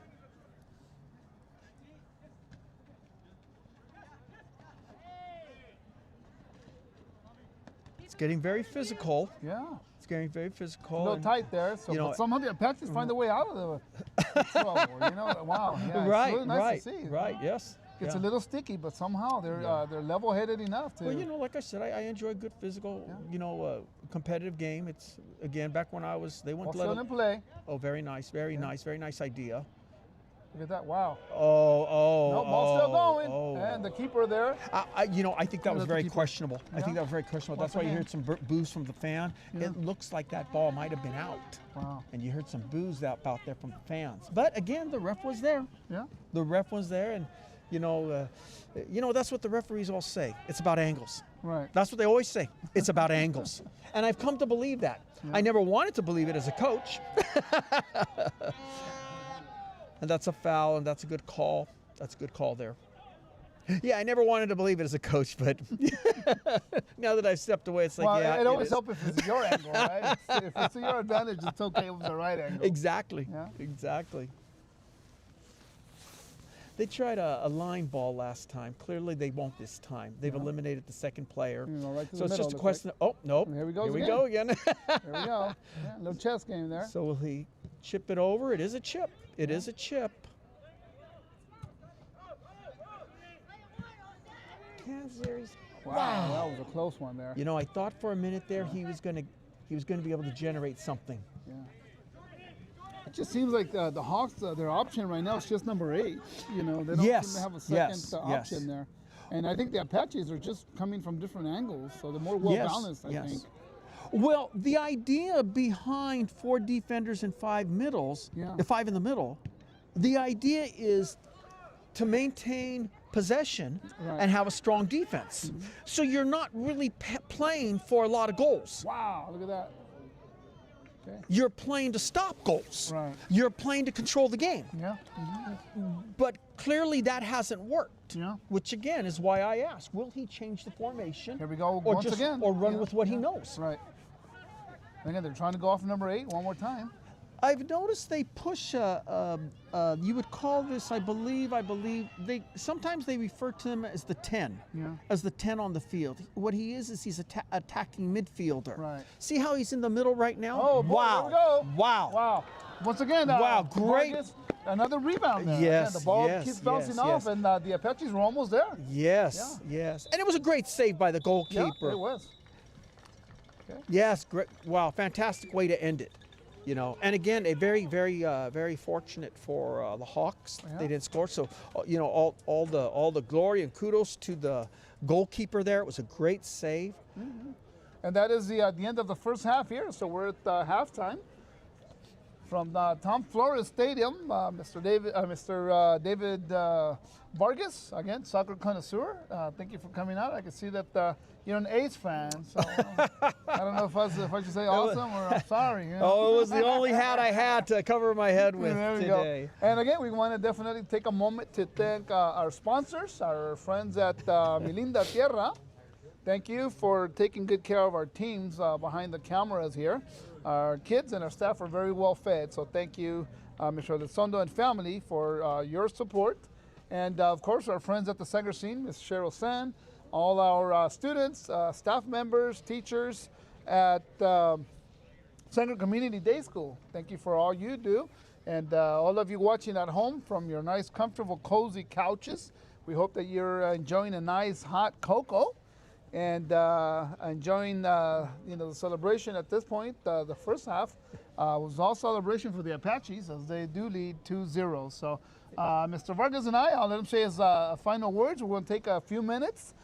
It's getting very physical. Yeah. It's getting very physical. A little and- tight there. So you know, but somehow the Apaches find a way out of the trouble. Wow. Yeah, it's right, really nice right, to see. right. Yes. It's yeah. a little sticky, but somehow they're level-headed enough to. Well, like I said, I enjoy a good physical, competitive game. It's again back when they went to Still in play. Oh, very nice, very nice idea. Look at that! Wow. No, ball's still going, and the keeper there. I think that was very keeper. questionable. I think Yeah? that was very questionable. That's Once why you again. heard some boos from the fan. Yeah. It looks like that ball might have been out. Wow. And you heard some boos out there from the fans. But again, the ref was there. Yeah. The ref was there, and that's what the referees all say. It's about angles. Right. That's what they always say. It's about angles. And I've come to believe that. Yeah. I never wanted to believe it as a coach. And that's a foul, and that's a good call. That's a good call there. Yeah, I never wanted to believe it as a coach, but now that I've stepped away, it's like, Well, yeah. it always helps if it's your angle, right? If it's to your advantage, it's okay if it's the right angle. Exactly. Yeah. Exactly. They tried a line ball last time. Clearly, they won't this time. They've eliminated the second player. Right to So the it's middle, just a looks question. Oh, nope. Here we go Here we again. go again. There we go. Yeah, little chess game there. So will he chip it over? It is a chip. It is a chip. Wow, that was a close one there. I thought for a minute there he was going to be able to generate something. Yeah. It just seems like the Hawks, their option right now is just number 8. They don't Yes, seem to have a second yes, option there. And I think the Apaches are just coming from different angles, so they're more well-balanced, I think. Well, the idea behind 4 defenders and 5 middles, Yeah. the 5 in the middle, the idea is to maintain possession Right. and have a strong defense. So you're not really playing for a lot of goals. Wow, look at that. Okay. You're playing to stop goals. Right. You're playing to control the game. Yeah. But clearly that hasn't worked. Yeah. Which again is why I asked, will he change the formation? Here we go or once just, again. Or run Yeah, with what he yeah. knows. Right. Again, they're trying to go off number 8 one more time. I've noticed they push you would call this, I believe they sometimes they refer to him as the 10. Yeah. As the 10 on the field. What he is he's attacking midfielder. Right. See how he's in the middle right now? Oh, boy, wow. here we go. Wow. Wow. Once again, Wow, great. Vargas, another rebound there. Yes, Again, the ball yes, keeps bouncing yes, off, yes. and the Apaches were almost there. Yes, yes. And it was a great save by the goalkeeper. Yeah, it was. Yes, great. Wow, fantastic way to end it. You know, and again, a very fortunate for the Hawks. Yeah. They didn't score, so you know, all the glory and kudos to the goalkeeper there. It was a great save. And that is the end of the first half here. So we're at halftime from the Tom Flores Stadium. Mr. David Vargas, again, soccer connoisseur. Thank you for coming out. I can see that you're an A's fan. So I don't know if I should say awesome or I'm sorry. You know? Oh, it was the only hat I had to cover my head with There we today. go. And again, we want to definitely take a moment to thank our sponsors, our friends at Milinda Tierra. Thank you for taking good care of our teams behind the cameras here. Our kids and our staff are very well fed, so thank you, Mr. Elizondo and family, for your support. And of course, our friends at the Sanger Scene, Ms. Cheryl San, all our students, staff members, teachers at Sanger Community Day School. Thank you for all you do. And all of you watching at home from your nice, comfortable, cozy couches. We hope that you're enjoying a nice hot cocoa and enjoying the celebration at this point. The first half was all celebration for the Apaches as they do lead 2-0. So Mr. Vargas and I'll let him say his final words. We're going to take a few minutes,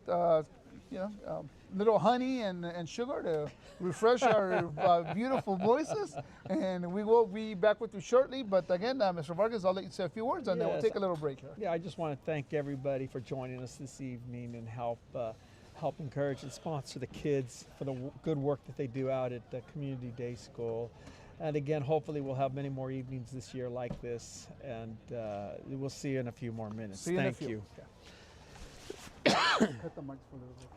little honey and sugar to refresh our beautiful voices, and we will be back with you shortly. But again, Mr. Vargas, I'll let you say a few words, and then we'll take a little break here. Yeah, I just want to thank everybody for joining us this evening and help encourage and sponsor the kids for the good work that they do out at the Community Day School. And again, hopefully we'll have many more evenings this year like this, and we'll see you in a few more minutes. See you Thank in a few. you. Hit the mics for a little bit.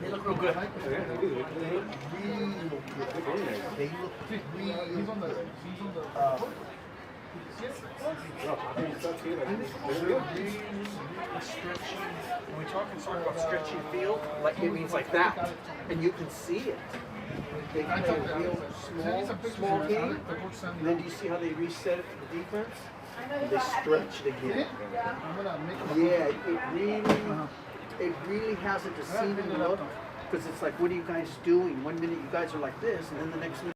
They look real good. He's on the Stretchy. When we talk about stretchy field, like it means like that, and you can see it. They play a real small game, and then do you see how they reset it for the defense? And they stretch it again. Yeah, it really has a deceiving look, because it's like, what are you guys doing? 1 minute you guys are like this, and then the next minute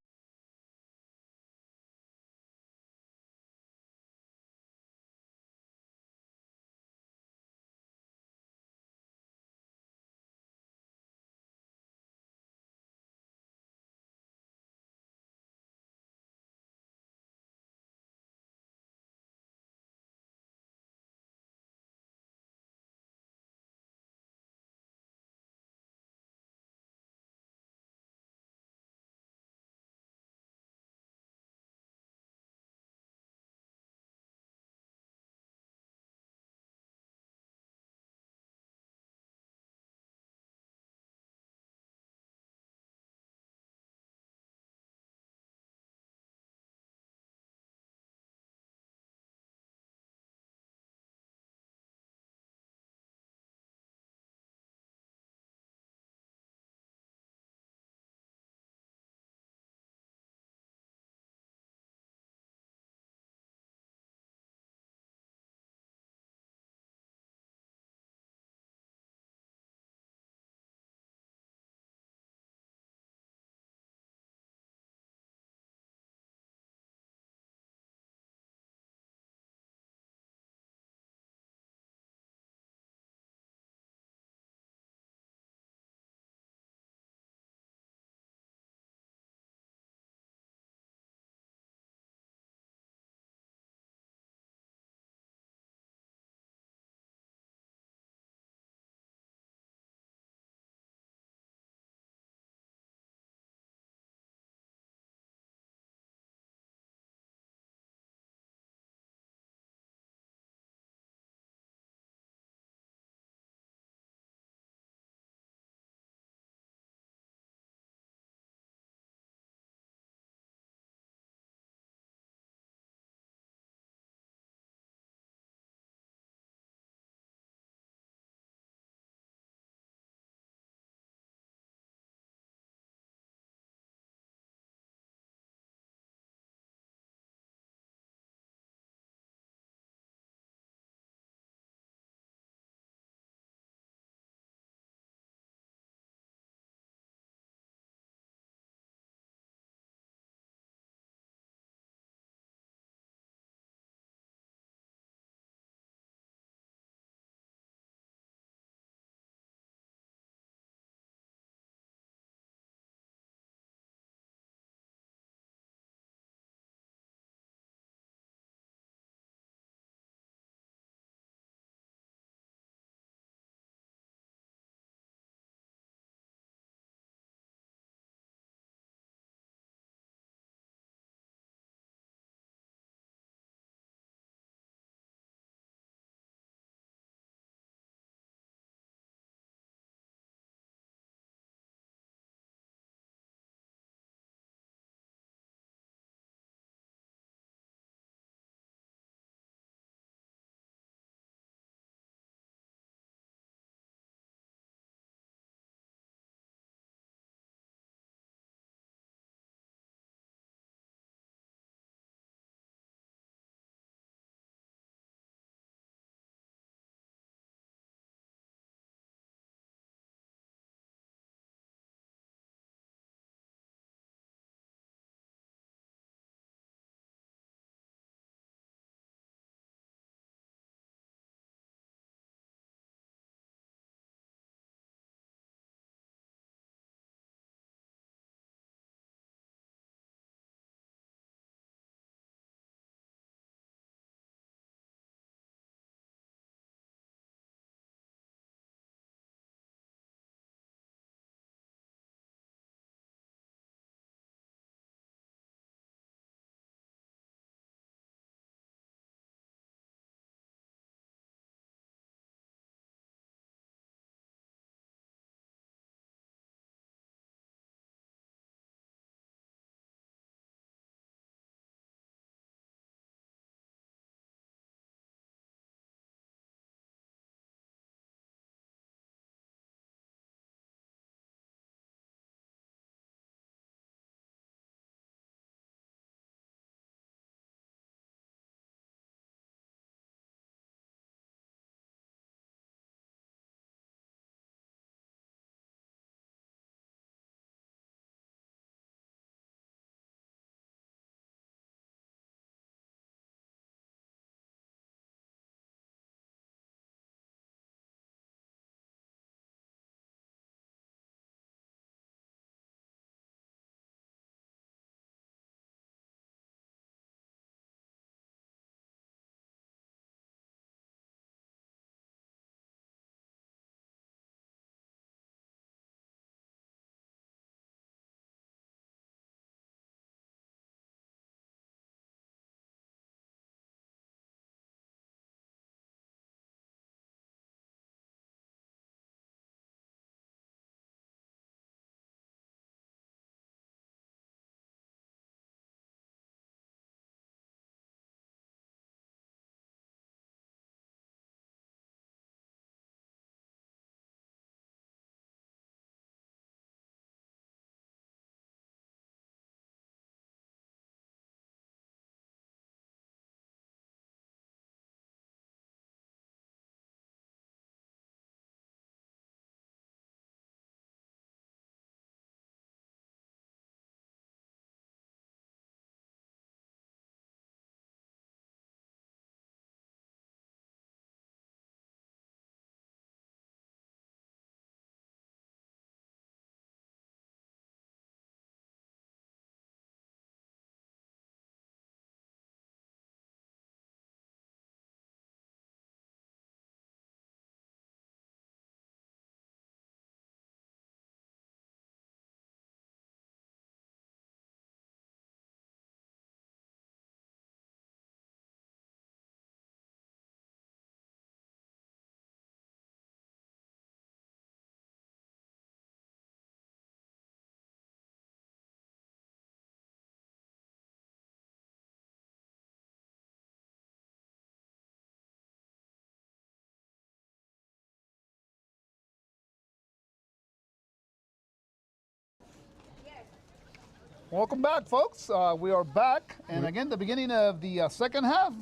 Welcome back, folks. We are back, and again, the beginning of the second half.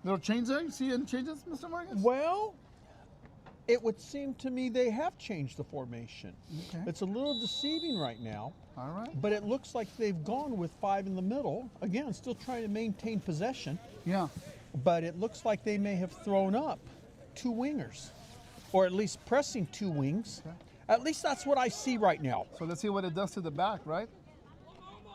Little change there. You see any changes, Mr. Vargas? Well, it would seem to me they have changed the formation. Okay. It's a little deceiving right now. All right. But it looks like they've gone with 5 in the middle. Again, still trying to maintain possession. Yeah. But it looks like they may have thrown up 2 wingers, or at least pressing 2 wings. Okay. At least that's what I see right now. So let's see what it does to the back, right?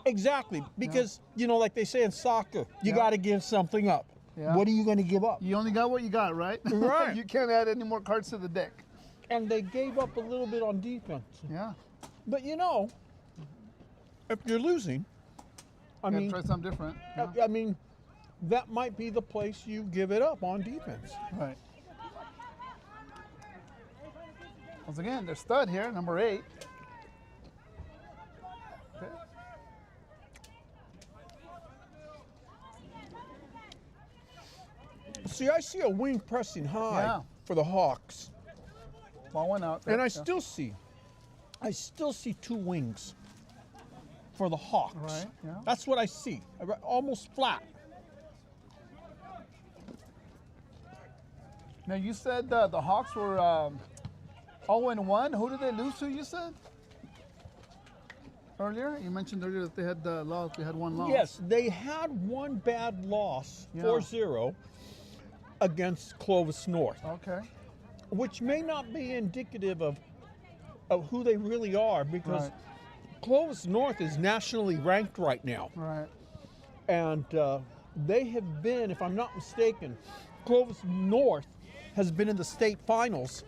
Exactly, because, you know, like they say in soccer, you Yeah. got to give something up. Yeah. What are you going to give up? You only got what you got, right? Right. You can't add any more cards to the deck. And they gave up a little bit on defense. Yeah. But, you know, if you're losing, I Gotta mean, try something different. Yeah. I mean, that might be the place you give it up on defense. Right. Once again, their stud here, number 8. Okay. See, I see a wing pressing high Yeah. for the Hawks. Ball went out. And I Yeah. still see 2 wings for the Hawks. Right, yeah. That's what I see. Almost flat. Now you said the Hawks were 0-1. Who did they lose to? You said earlier. You mentioned earlier that they had lost. They had 1 loss. Yes, they had 1 bad loss, Yeah. 4-0, against Clovis North, Okay. which may not be indicative of who they really are, because Right. Clovis North is nationally ranked right now. Right. And they have been, if I'm not mistaken, Clovis North has been in the state finals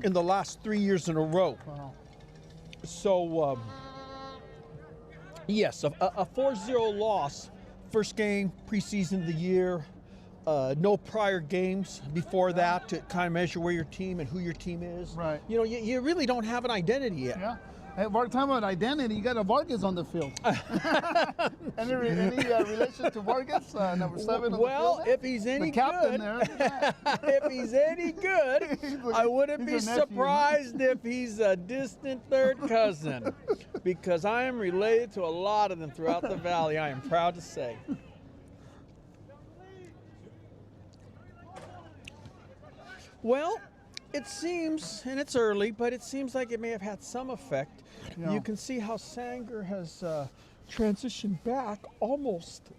in the last 3 years in a row. Wow. So, yes, a 4-0 loss, first game, preseason of the year, no prior games before that to kind of measure where your team and who your team is. Right. You know, you really don't have an identity yet. Yeah. Hey, we're talking about identity. You got a Vargas on the field. Any relation to Vargas, number 7 on Well, the field? if he's any The captain good, there. Yeah. if he's any good, I wouldn't be He's your nephew. surprised if he's a distant third cousin, because I am related to a lot of them throughout the valley, I am proud to say. Well, it seems, and it's early, but it seems like it may have had some effect. Yeah. You can see how Sanger has transitioned back almost.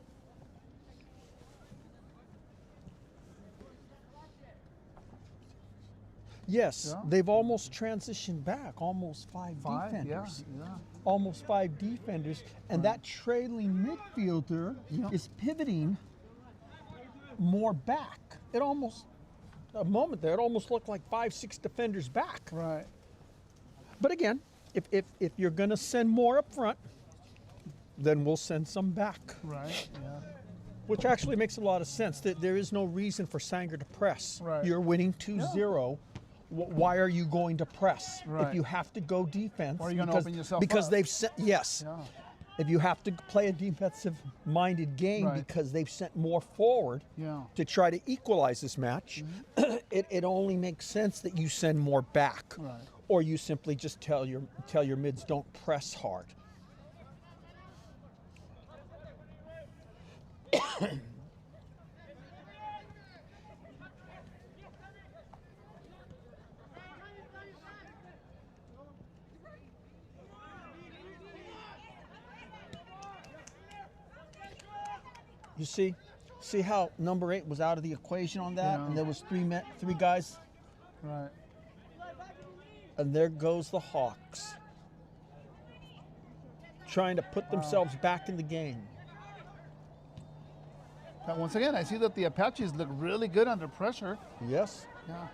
Yes, Yeah. they've almost transitioned back, almost 5 5, yeah, defenders. yeah. Almost 5 defenders, and that trailing midfielder Yeah. is pivoting more back. It almost, a moment there, it almost looked like 5-6 defenders back. Right. But again, if you're going to send more up front, then we'll send some back, Right. Yeah. which actually makes a lot of sense. That there is no reason for Sanger to press. Right. You're winning 2-0. Why are you going to press Right. if you have to go defense? Or are you gonna because, open yourself because up? they've sent, yes. Yeah. If you have to play a defensive-minded game Right. because they've sent more forward Yeah. to try to equalize this match, it only makes sense that you send more back, Right. or you simply just tell your mids don't press hard. You see how number 8 was out of the equation on that, Yeah. and there was three guys, Right. and there goes the Hawks, trying to put themselves back in the game. But once again, I see that the Apaches look really good under pressure. Yes. Yeah.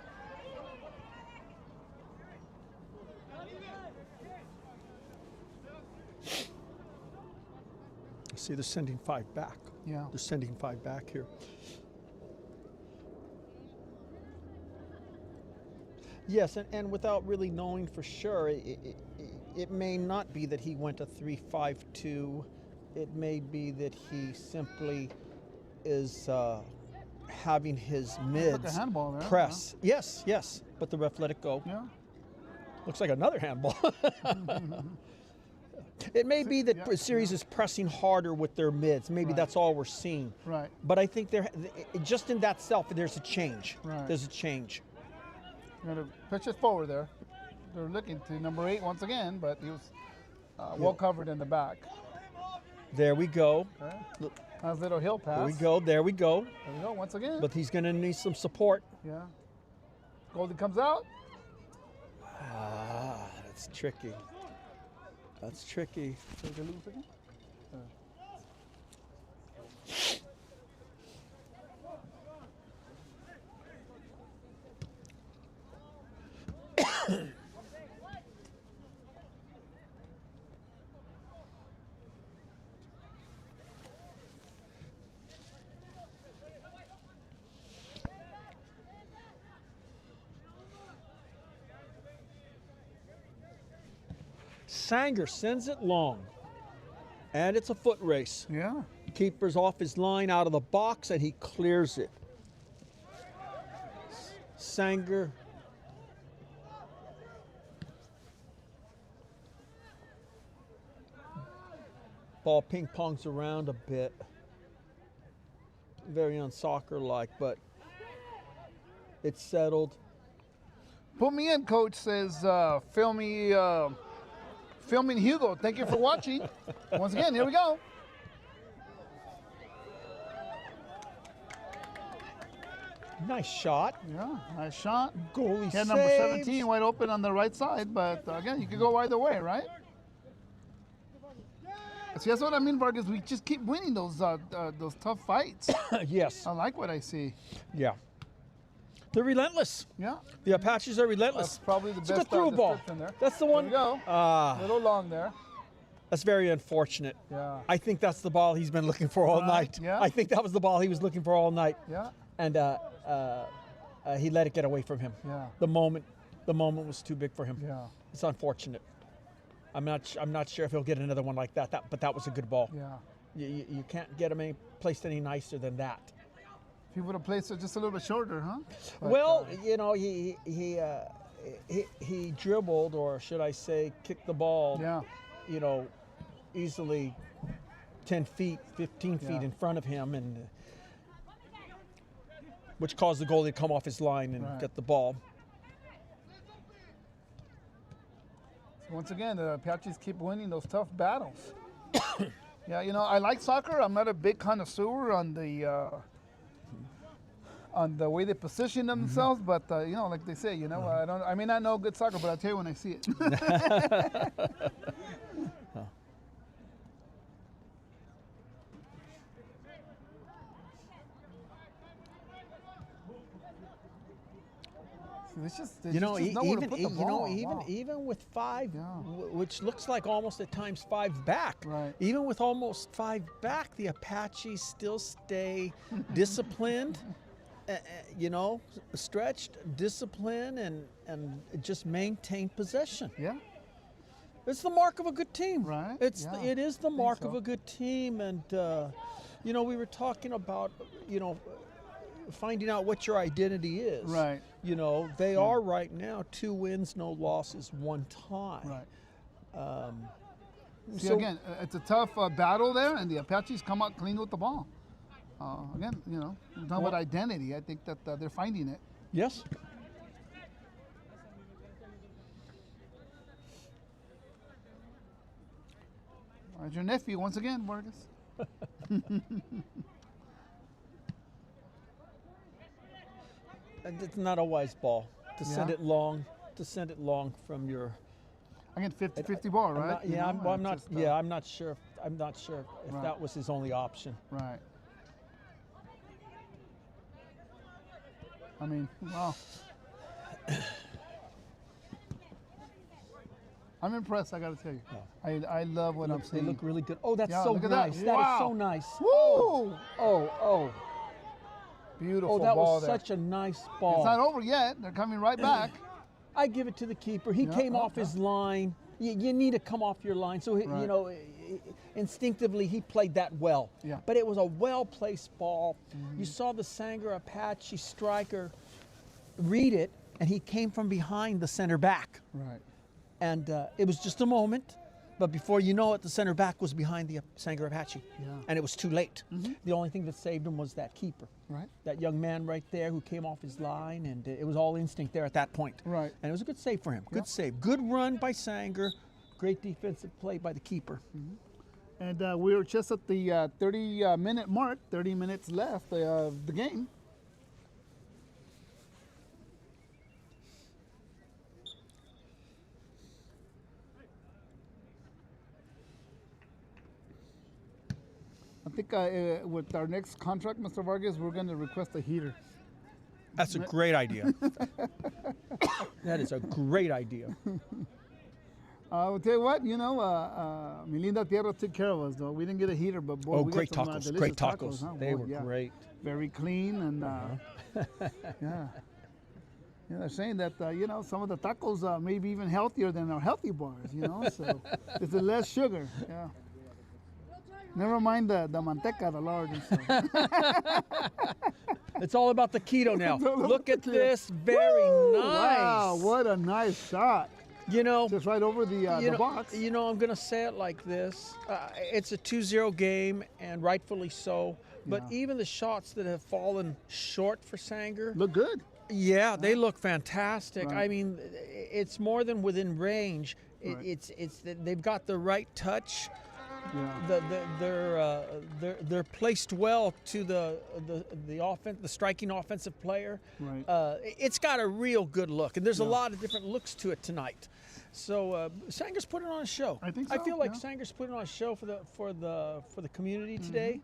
See, they're sending 5 back. Yeah. They're sending 5 back here. Yes, and without really knowing for sure, it may not be that he went a 3-5-2. It may be that he simply is having his mids a handball there, press. Yes, but the ref let it go. Yeah. Looks like another handball. It may be that series is pressing harder with their mids. Maybe that's all we're seeing. Right. But I think just in that self, there's a change. Right. There's a change. Going to pitch it forward there. They're looking to number 8 once again, but he was well covered in the back. There we go. Okay. Nice little hill pass. There we go. There we go. There we go once again. But he's going to need some support. Yeah. Goldie comes out. Ah, that's tricky. That's tricky. Take a loose again. Sanger sends it long. And it's a foot race. Yeah. Keeper's off his line out of the box and he clears it. Sanger. Ball ping pongs around a bit. Very unsoccer-like, but it's settled. Put me in, coach, says filming Hugo. Thank you for watching. Once again, here we go. Nice shot. Yeah, nice shot. Goalie He saves. had number 17 wide open on the right side, but again, you could go either way, right? See, that's what I mean, Vargas. We just keep winning those tough fights. Yes. I like what I see. Yeah. They're relentless. Yeah. The Apaches are relentless. That's probably the It's best a good through ball. description there. That's the one. There we go. Ah, A little long there. that's very unfortunate. Yeah. I think that's the ball he's been looking for all Right, night. yeah. I think that was the ball he was looking for all night. Yeah. And he let it get away from him. Yeah. The moment was too big for him. Yeah. It's unfortunate. I'm not sure if he'll get another one like that. But that was a good ball. Yeah. You can't get him placed any nicer than that. If he would have placed it just a little bit shorter, huh? But, Well, you know, he dribbled, or should I say, kicked the ball. yeah. You know, easily 10 feet, 15 feet Yeah. in front of him, and which caused the goalie to come off his line and Right. get the ball. So once again, the Apaches keep winning those tough battles. Yeah, you know, I like soccer. I'm not a big connoisseur on the way they position themselves, but you know, like they say, you know, I may not know good soccer, but I'll tell you when I see it. There's You know, just nowhere to put the ball. even with 5, Yeah. which looks like almost at times 5 back. Right. Even with almost 5 back, the Apaches still stay disciplined. You know, stretched, disciplined, and just maintain possession. Yeah. It's the mark of a good team. Right, yeah, It is the mark so. of a good team, and you know, we were talking about, you know, finding out what your identity is. Right. You know, they are right now 2 wins, no losses, 1 tie. Right. See, So- again, it's a tough battle there, and the Apaches come out clean with the ball. Again, you know, talking about identity. I think that they're finding it. Yes. There's your nephew once again, Vargas. And it's not a wise ball to send Yeah. it long. To send it long from your. Again, 50-50 ball, I'm right? not- You yeah, know, I'm it's not. just, Yeah, I'm not sure. I'm not sure if Right. that was his only option. Right. I mean, wow. I'm impressed, I gotta tell you. I love what I'm They seeing. look really good. Oh, that's Yeah, so look at that. nice. That is Wow. so nice. Woo! Oh. Beautiful Oh, that ball was there. such a nice It's ball. not over yet. They're coming right back. I give it to the keeper. He Yeah, came yeah, off his line. You need to come off your line. So, you Right. know, instinctively, he played that well. Yeah. But it was a well-placed ball. You saw the Sanger Apache striker read it, and he came from behind the center back. Right. And it was just a moment. But before you know it, the center back was behind the Sanger Apache. Yeah. And it was too late. The only thing that saved him was that keeper. Right. That young man right there who came off his line, and it was all instinct there at that point. Right. And it was a good save for him. Good save. Good run by Sanger. Great defensive play by the keeper. And we were just at the 30-minute mark, 30 minutes left of the game. I think with our next contract, Mr. Vargas, we're going to request a heater. That's a great idea. That is a great idea. I'll tell you what, mi linda Tierra took care of us, though. We didn't get a heater, but boy, we great got some tacos. delicious Great tacos. huh? They Boy, were great. Very clean, and yeah. They're saying that, some of the tacos may be even healthier than our healthy bars, so it's less sugar, yeah. Never mind the manteca, the lard and stuff. It's all about the keto now. Look at keto. this. Very nice. Wow, what a nice shot. Just right over the box. I'm going to say it like this. It's a 2-0 game, and rightfully so. But even the shots that have fallen short for Sanger. Look good. Yeah, they look fantastic. Right. I mean, it's more than within range. Right. It's they've got the right touch. Yeah. They're placed well to the striking offensive player. Right. It's got a real good look, and there's a lot of different looks to it tonight. So Sanger's putting on a show. I think so. I feel like yeah. Sanger's putting on a show for the community today.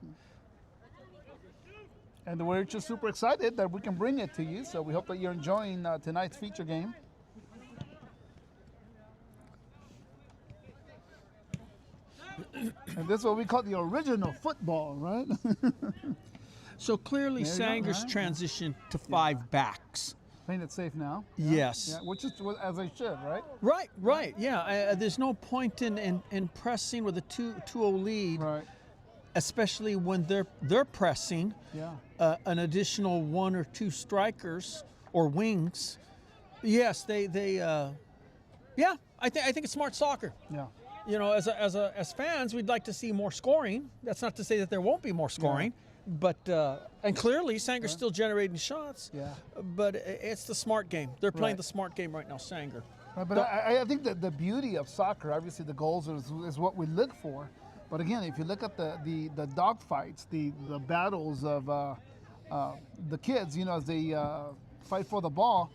And we're just super excited that we can bring it to you. So we hope that you're enjoying tonight's feature game. And this is what we call the original football, right? So clearly There you go, Sanger's right? transition to 5 backs. Playing it safe now. Yes. Yeah, which is as I should, right? Right. Yeah. There's no point in pressing with a 2-0 lead, Right. especially when they're pressing Yeah. an additional 1 or 2 strikers or wings. Yes, yeah. I think it's smart soccer. Yeah. As fans, we'd like to see more scoring. That's not to say that there won't be more scoring, but and clearly Sanger's still generating shots. Yeah. But it's the smart game. They're playing Right. the smart game right now, Sanger. Right, but I think that the beauty of soccer, obviously the goals is what we look for. But again, if you look at the dog fights, the battles of the kids, as they fight for the ball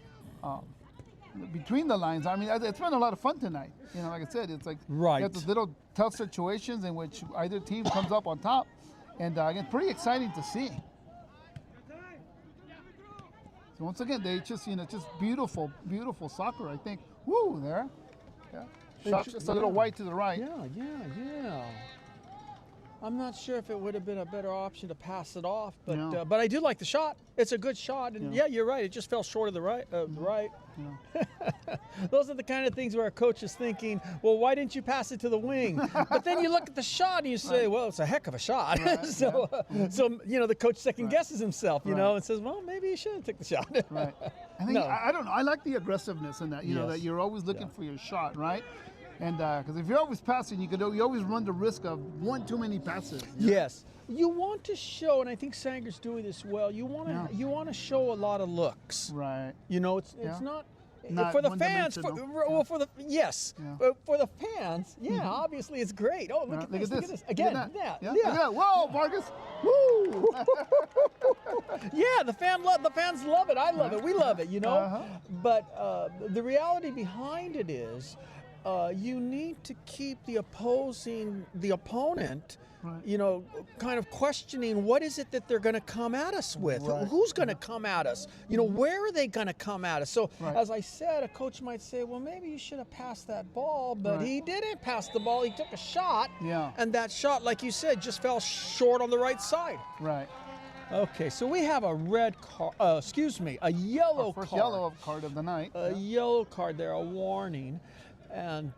between the lines. I mean, it's been a lot of fun tonight. Like I said, it's like Right. you have those little tough situations in which either team comes up on top, and again, pretty exciting to see. So once again, they just just beautiful soccer. I think. Woo, there. Yeah. Shot just a little wide to the right. Yeah. I'm not sure if it would have been a better option to pass it off, but Yeah. but I do like the shot. It's a good shot, and Yeah. yeah, you're right. It just fell short of the right. Yeah. Those are the kind of things where a coach is thinking, well, why didn't you pass it to the wing? But then you look at the shot and you say, well, it's a heck of a shot. Right, so the coach second guesses himself, Right. And says, well, maybe he should have took the shot. Right. I think No. I don't know. I like the aggressiveness in that. Yes. That you're always looking Yeah. for your shot, right? And because if you're always passing, you always run the risk of one too many passes. Yes. You want to show, and I think Sanger's doing this well. You want to Yeah. you want to show a lot of looks. Right. It's Yeah. not Not for the fans. one-dimensional. For the yes, Yeah. for the fans. Yeah, obviously it's great. Oh, look at this! Look at this again. Look at that. Yeah. Whoa, Vargas. Woo. Yeah, the fans love it. I love it. We love it. Uh-huh. But the reality behind it is, you need to keep the opponent. Right. Kind of questioning what is it that they're going to come at us with? Right. Who's going to come at us? Where are they going to come at us? So, Right. as I said, a coach might say, well, maybe you should have passed that ball, but Right. he didn't pass the ball. He took a shot, Yeah. and that shot, like you said, just fell short on the right side. Right. Okay, so we have a red card, a yellow Our first card. yellow card of the night. A yellow card there, a warning. And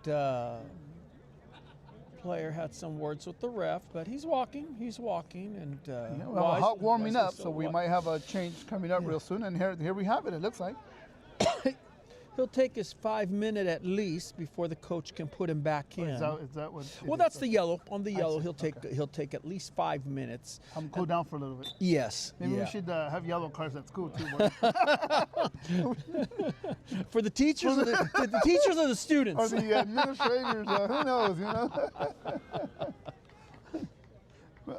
player had some words with the ref, but he's walking, and We have a hot warming up, so we might have a change coming up real soon. And here we have it. It looks like. He'll take his 5-minute at least before the coach can put him back in. Is that what? Well, that's the yellow. On the yellow, he'll take at least 5 minutes. I'm cool down for a little bit. Yes. Maybe we should have yellow cards at school too. Boy. For the teachers, or the teachers or the students. Or the administrators. Who knows? You know.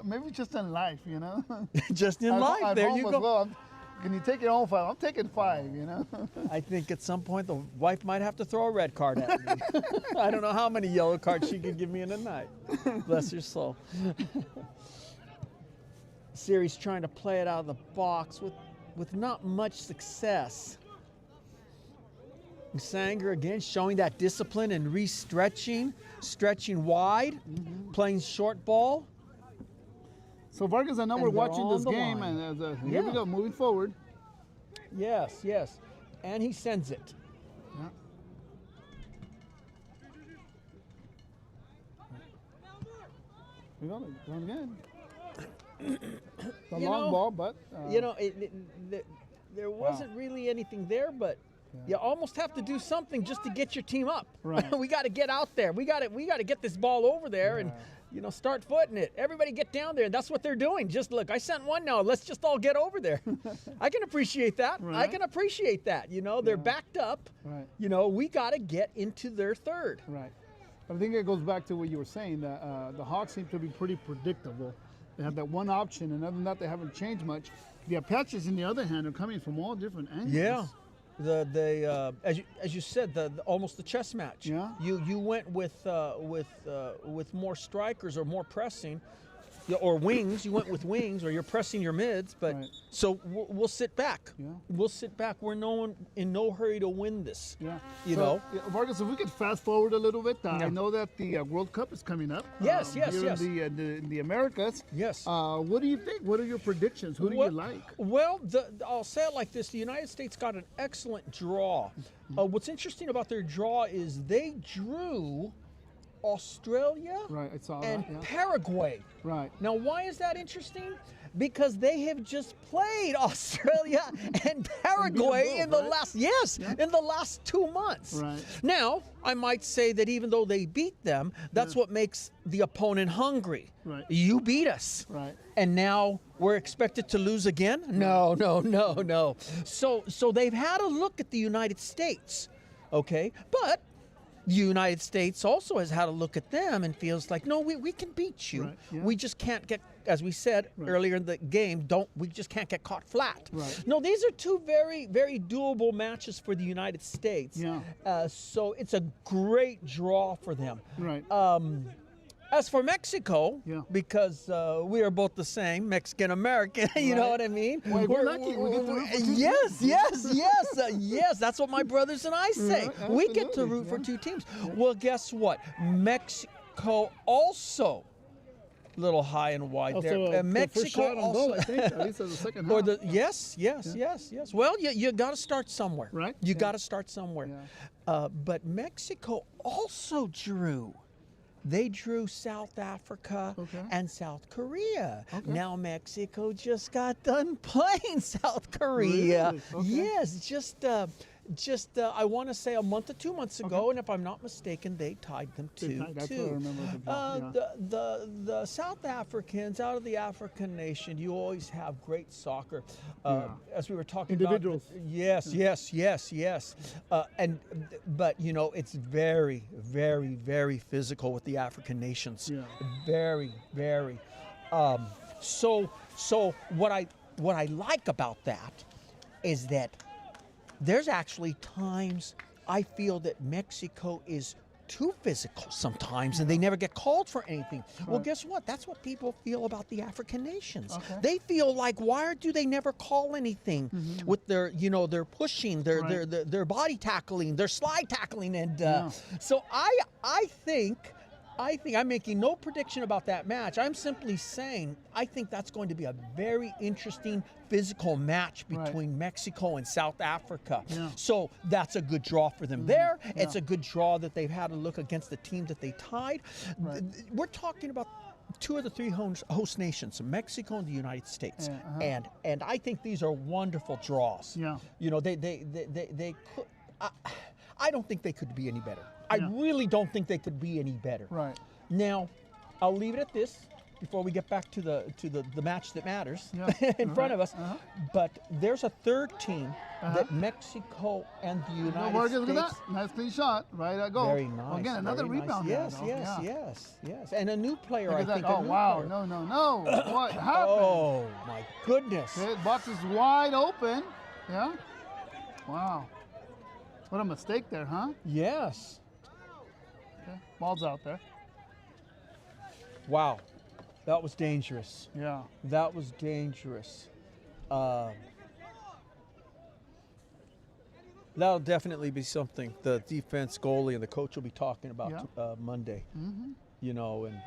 Maybe just in life, you know. Just in life. At there home you as go. well. Can you take your own 5? I'm taking 5, you know. I think at some point the wife might have to throw a red card at me. I don't know how many yellow cards she could give me in a night. Bless her soul. Siri's trying to play it out of the box with not much success. Sanger again showing that discipline and stretching wide, playing short ball. So Vargas, I know we're watching this on the game, line. and here we go, moving forward. Yes, and he sends it. Yeah. We got it going again. The long ball, but there wasn't really anything there, but you almost have to do something just to get your team up. Right. We got to get out there. We got to get this ball over there and start footing it. Everybody get down there. And that's what they're doing. Just look, I sent one now. Let's just all get over there. I can appreciate that. Right. I can appreciate that. They're backed up. Right. We got to get into their third. Right. But I think it goes back to what you were saying, that the Hawks seem to be pretty predictable. They have that one option, and other than that, they haven't changed much. The Apaches, on the other hand, are coming from all different angles. Yeah. As you said, almost the chess match. Yeah. You went with more strikers or more pressing, or wings. You went with wings, or you're pressing your mids. But Right. so we'll sit back. Yeah. We'll sit back. We're in no hurry to win this. Yeah. You Vargas, if we could fast forward a little bit, I know that the World Cup is coming up. Yes. Here in the Americas. Yes. What do you think? What are your predictions? Who do you like? Well, I'll say it like this: the United States got an excellent draw. What's interesting about their draw is they drew Australia Right, I saw and that. Yeah. Paraguay. Right. Now, why is that interesting? Because they have just played Australia and Paraguay in the last 2 months. Right. Now, I might say that even though they beat them, that's what makes the opponent hungry. Right. You beat us. Right. And now we're expected to lose again? No. So they've had a look at the United States, okay? But the United States also has had a look at them and feels like, no, we can beat you. Right, yeah. We just can't get, as we said earlier in the game, we just can't get caught flat. Right. No, these are two very, very doable matches for the United States. Yeah. So it's a great draw for them. Right. As for Mexico, because we are both the same, Mexican-American, you know what I mean? Well, we're lucky. We get to root for two yes, yes. That's what my brothers and I say. Yeah, We get to absolutely, root for two teams. Well, guess what? Mexico also, little high and wide there. Also, Mexico first shot on also. goal, I think, at least in the second half. Yes. Well, you got to start somewhere. Right. You got to start somewhere. Yeah. But Mexico also drew. They drew South Africa and South Korea. Okay. Now Mexico just got done playing South Korea. Really? Okay. Yes, just I want to say a month or 2 months ago, and if I'm not mistaken, they tied them 2-2. That's what I remember. The South Africans, out of the African nation, you always have great soccer. As we were talking Individuals. about. Yes. But it's very, very, very physical with the African nations. Yeah. Very, very. So what I like about that is that there's actually times I feel that Mexico is too physical sometimes, and they never get called for anything. Well, guess what? That's what people feel about the African nations. Okay. They feel like, why do they never call anything with their, their pushing, their body tackling, their slide tackling, and so I think I'm making no prediction about that match. I'm simply saying I think that's going to be a very interesting physical match between Mexico and South Africa. Yeah. So that's a good draw for them there. It's a good draw that they've had a look against the team that they tied. Right. We're talking about two of the three host nations, Mexico and the United States. Yeah, And I think these are wonderful draws. Yeah. They could. I don't think they could be any better. Yeah. I really don't think they could be any better. Right. Now, I'll leave it at this before we get back to the match that matters Yeah. in front of us. Uh-huh. But there's a third team that Mexico and the No, United Vargas, look at States. that. Nice clean shot. Right at goal. Very nice. Again, another very nice. rebound. Yes, there, though. yes, Yeah. yes. And a new player, Look I at that. think. Oh, a new wow. player. No. What happened? Oh, my goodness. The box is wide open. Yeah. Wow. What a mistake there, huh? Yes. Okay. Ball's out there. Wow. That was dangerous. Yeah. That was dangerous. That'll definitely be something the defense, goalie, and the coach will be talking about Monday. Mm-hmm. You know, and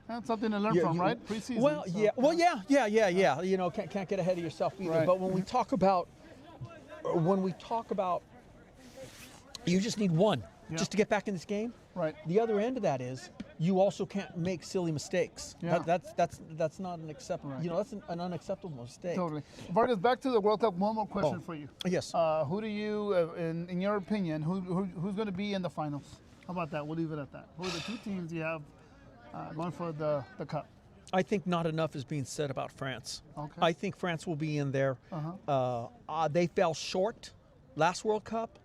That's something to learn from, right? Preseason. well, so, yeah. You know, can't get ahead of yourself either. Right. But when we talk about, you just need one Yeah. just to get back in this game. Right. The other end of that is you also can't make silly mistakes. Yeah. That's not an acceptable. Right. You know, that's an unacceptable mistake. Totally. Vargas, back to the World Cup. One more question for you. Yes. Who do you, in your opinion, who's going to be in the finals? How about that? We'll leave it at that. Who are the two teams you have going for the cup? I think not enough is being said about France. Okay. I think France will be in there. They fell short last World Cup,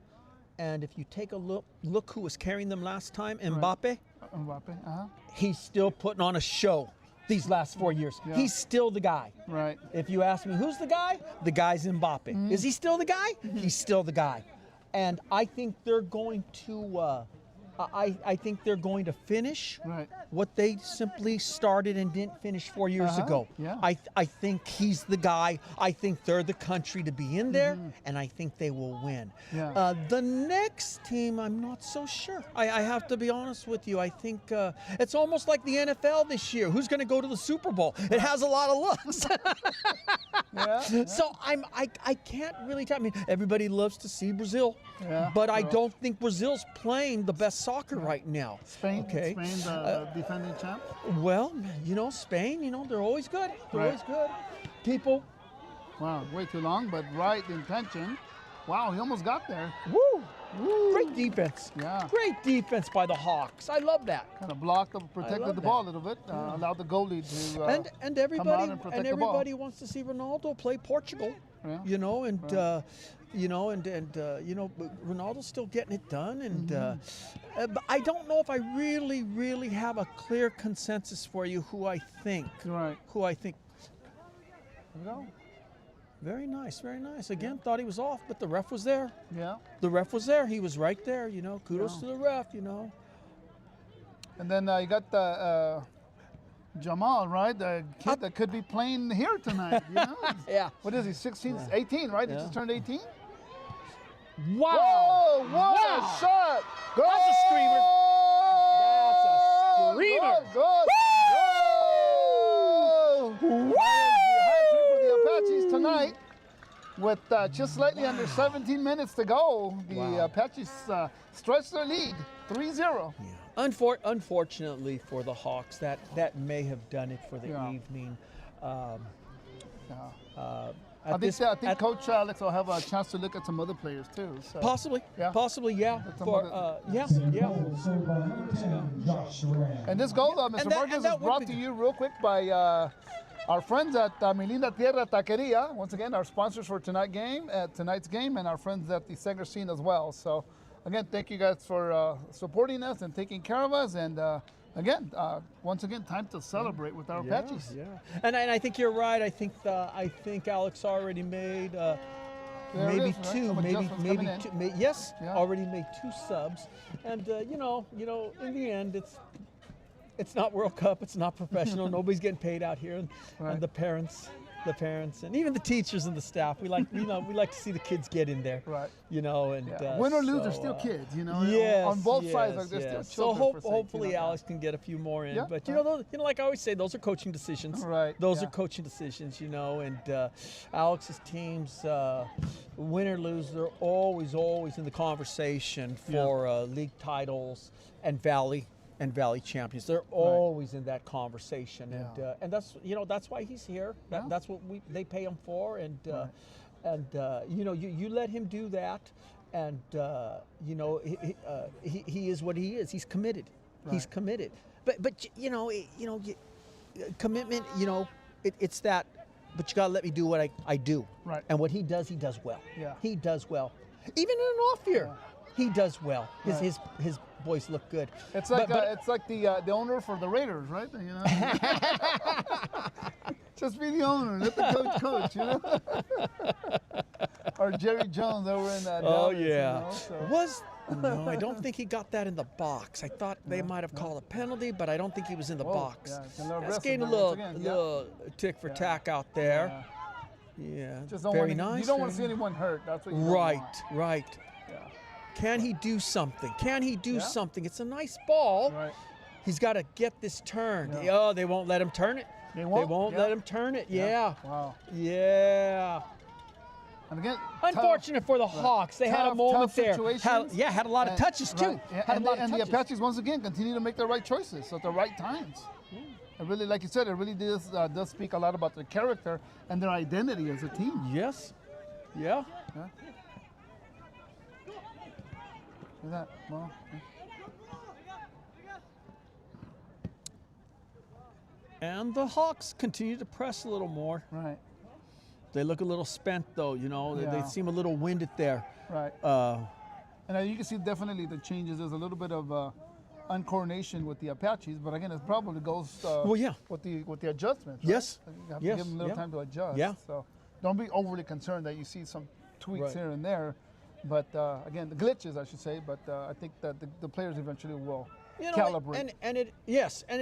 and if you take a look who was carrying them last time, Mbappe. Mbappe. He's still putting on a show these last 4 years. Yeah. He's still the guy. Right. If you ask me who's the guy's Mbappe. Is he still the guy? He's still the guy. And I think they're going to I think they're going to finish Right. what they simply started and didn't finish 4 years ago. Yeah. I think he's the guy. I think they're the country to be in there, and I think they will win. Yeah. The next team, I'm not so sure. I have to be honest with you. I think it's almost like the NFL this year. Who's going to go to the Super Bowl? It has a lot of looks. So I can't really tell. I mean, everybody loves to see Brazil, but I don't think Brazil's playing the best soccer right now. Spain. Okay. Spain, the defending champ. Well, you know, Spain, you know, they're always good. They're Right. always good. People, Wow, way too long, but right intention. Wow, he almost got there. woo, great defense. Yeah. Great defense by the Hawks. I love that. Kind of blocked, love protected the that. ball a little bit. Allowed the goalie to and come out everybody and protect the ball. wants to see Ronaldo play Portugal. Yeah. You know, and you know, but Ronaldo's still getting it done, and but I don't know if I really have a clear consensus for you who I think. Right. Who I think. There we go. Very nice, very nice. Again, thought he was off, but the ref was there. Yeah. The ref was there. He was right there. You know, kudos to the ref. You know. And then you got the Jamal, right? The kid that could be playing here tonight. You know? Yeah. What is he? 16, 18, right? He Yeah. just turned 18. Wow. Whoa! What a shot! Goal! That's a screamer. That's a screamer. Goal! Goal! Hat-trick for the Apaches tonight. With just slightly under 17 minutes to go, the Apaches stretch their lead, 3-0. Yeah. Unfortunately for the Hawks, that may have done it for the evening. I think Coach Alex will have a chance to look at some other players too. So. Possibly, Yeah. possibly, yeah. Some For other- yeah. Goal scored by number 10, Josh Duran. And this goal, Mr. that- Vargas, and that is would brought be- to you real quick by our friends at Tierra Taqueria. Once again, our sponsors for tonight's game, and our friends at the Segre scene as well. So, again, thank you guys for supporting us and taking care of us. And again, once again, time to celebrate with our Apaches. Yeah, and I think you're right. I think Alex already made maybe is, right? two, Some maybe adjustments coming in. two. Yes, Yeah. already made 2 subs. And you know, in the end, it's not World Cup. It's not professional. Nobody's getting paid out here, and the parents, and even the teachers and the staff. We like to see the kids get in there. Right. You know, and Win or lose, they're so, still kids. You know, Yes, on both yes, sides, like they're yes. still So children. hopefully Alex can get a few more in. Yeah, But you know, like I always say, those are coaching decisions. Right, Those yeah. are coaching decisions. You know, and Alex's teams, win or lose, they're always in the conversation for league titles and Valley champions. They're always in that conversation, and that's why he's here. That's what they pay him for, and you know, you let him do that, you know, he is what he is. He's committed. He's committed. But you know, commitment. You know, it's that. But you gotta let me do what I do. Right. And what he does well. Yeah. He does well. Even in an off year, he does well. His boys look good. It's like the owner for the Raiders, right? You know. Just be the owner. Let the coach. You know. Or Jerry Jones over in that. Oh Dallas, yeah. You know, so. No, I don't think he got that in the box. I thought they might have called a penalty, but I don't think he was in the box. Yeah, it's a little That's aggressive, getting a but little, once again, little tick for tack out there. Yeah, Just don't very want nice. You don't want to see anyone hurt. That's what you don't Right, want. right. Yeah. Can he do something? Can he do something? It's a nice ball. Right. He's got to get this turned. Yeah. Oh, they won't let him turn it. They won't? let him turn it. Yeah. Wow. Yeah. And again, Unfortunate for the Hawks. They had a moment there. Had a lot of touches too. Right. Had a lot of and touches. the Apaches once again continue to make the right choices at the right times. It really, like you said, it really does speak a lot about their character and their identity as a team. Yes. Yeah. Yeah. Look at that. Well, And the Hawks continue to press a little more. right. They look a little spent though, you know. They Yeah. seem a little winded there. Right. And you can see definitely the changes. There's a little bit of uncoordination with the Apaches, but again, it probably goes with the adjustments. Right? Yes. You have to give them a little time to adjust. Yeah. So don't be overly concerned that you see some tweaks Right. here and there. But again, the glitches, I should say. But I think that the players eventually will calibrate. And it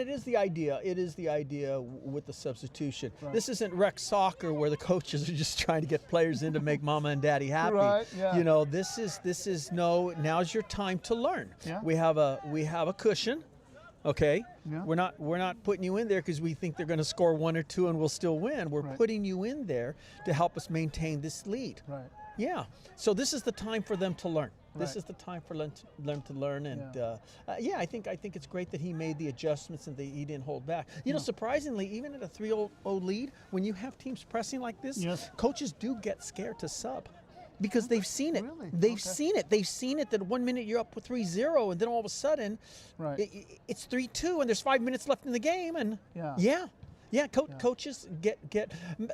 is the idea. It is the idea with the substitution. Right. This isn't rec soccer where the coaches are just trying to get players in to make mama and daddy happy. Right, yeah. You know, this is now's your time to learn. Yeah. We have a cushion. Okay. Yeah. We're not putting you in there because we think they're going to score 1 or 2 and we'll still win. We're Right. putting you in there to help us maintain this lead. Right. Yeah. So this is the time for them to learn. This Right. is the time for them to learn, and I think it's great that he made the adjustments and that he didn't hold back. You know, surprisingly, even at a 3-0 lead, when you have teams pressing like this, Yes. coaches do get scared to sub. Because they've seen it. Really? They've Okay. seen it. They've seen it that 1 minute you're up 3-0, and then all of a sudden, Right. it's 3-2, and there's 5 minutes left in the game, and coaches get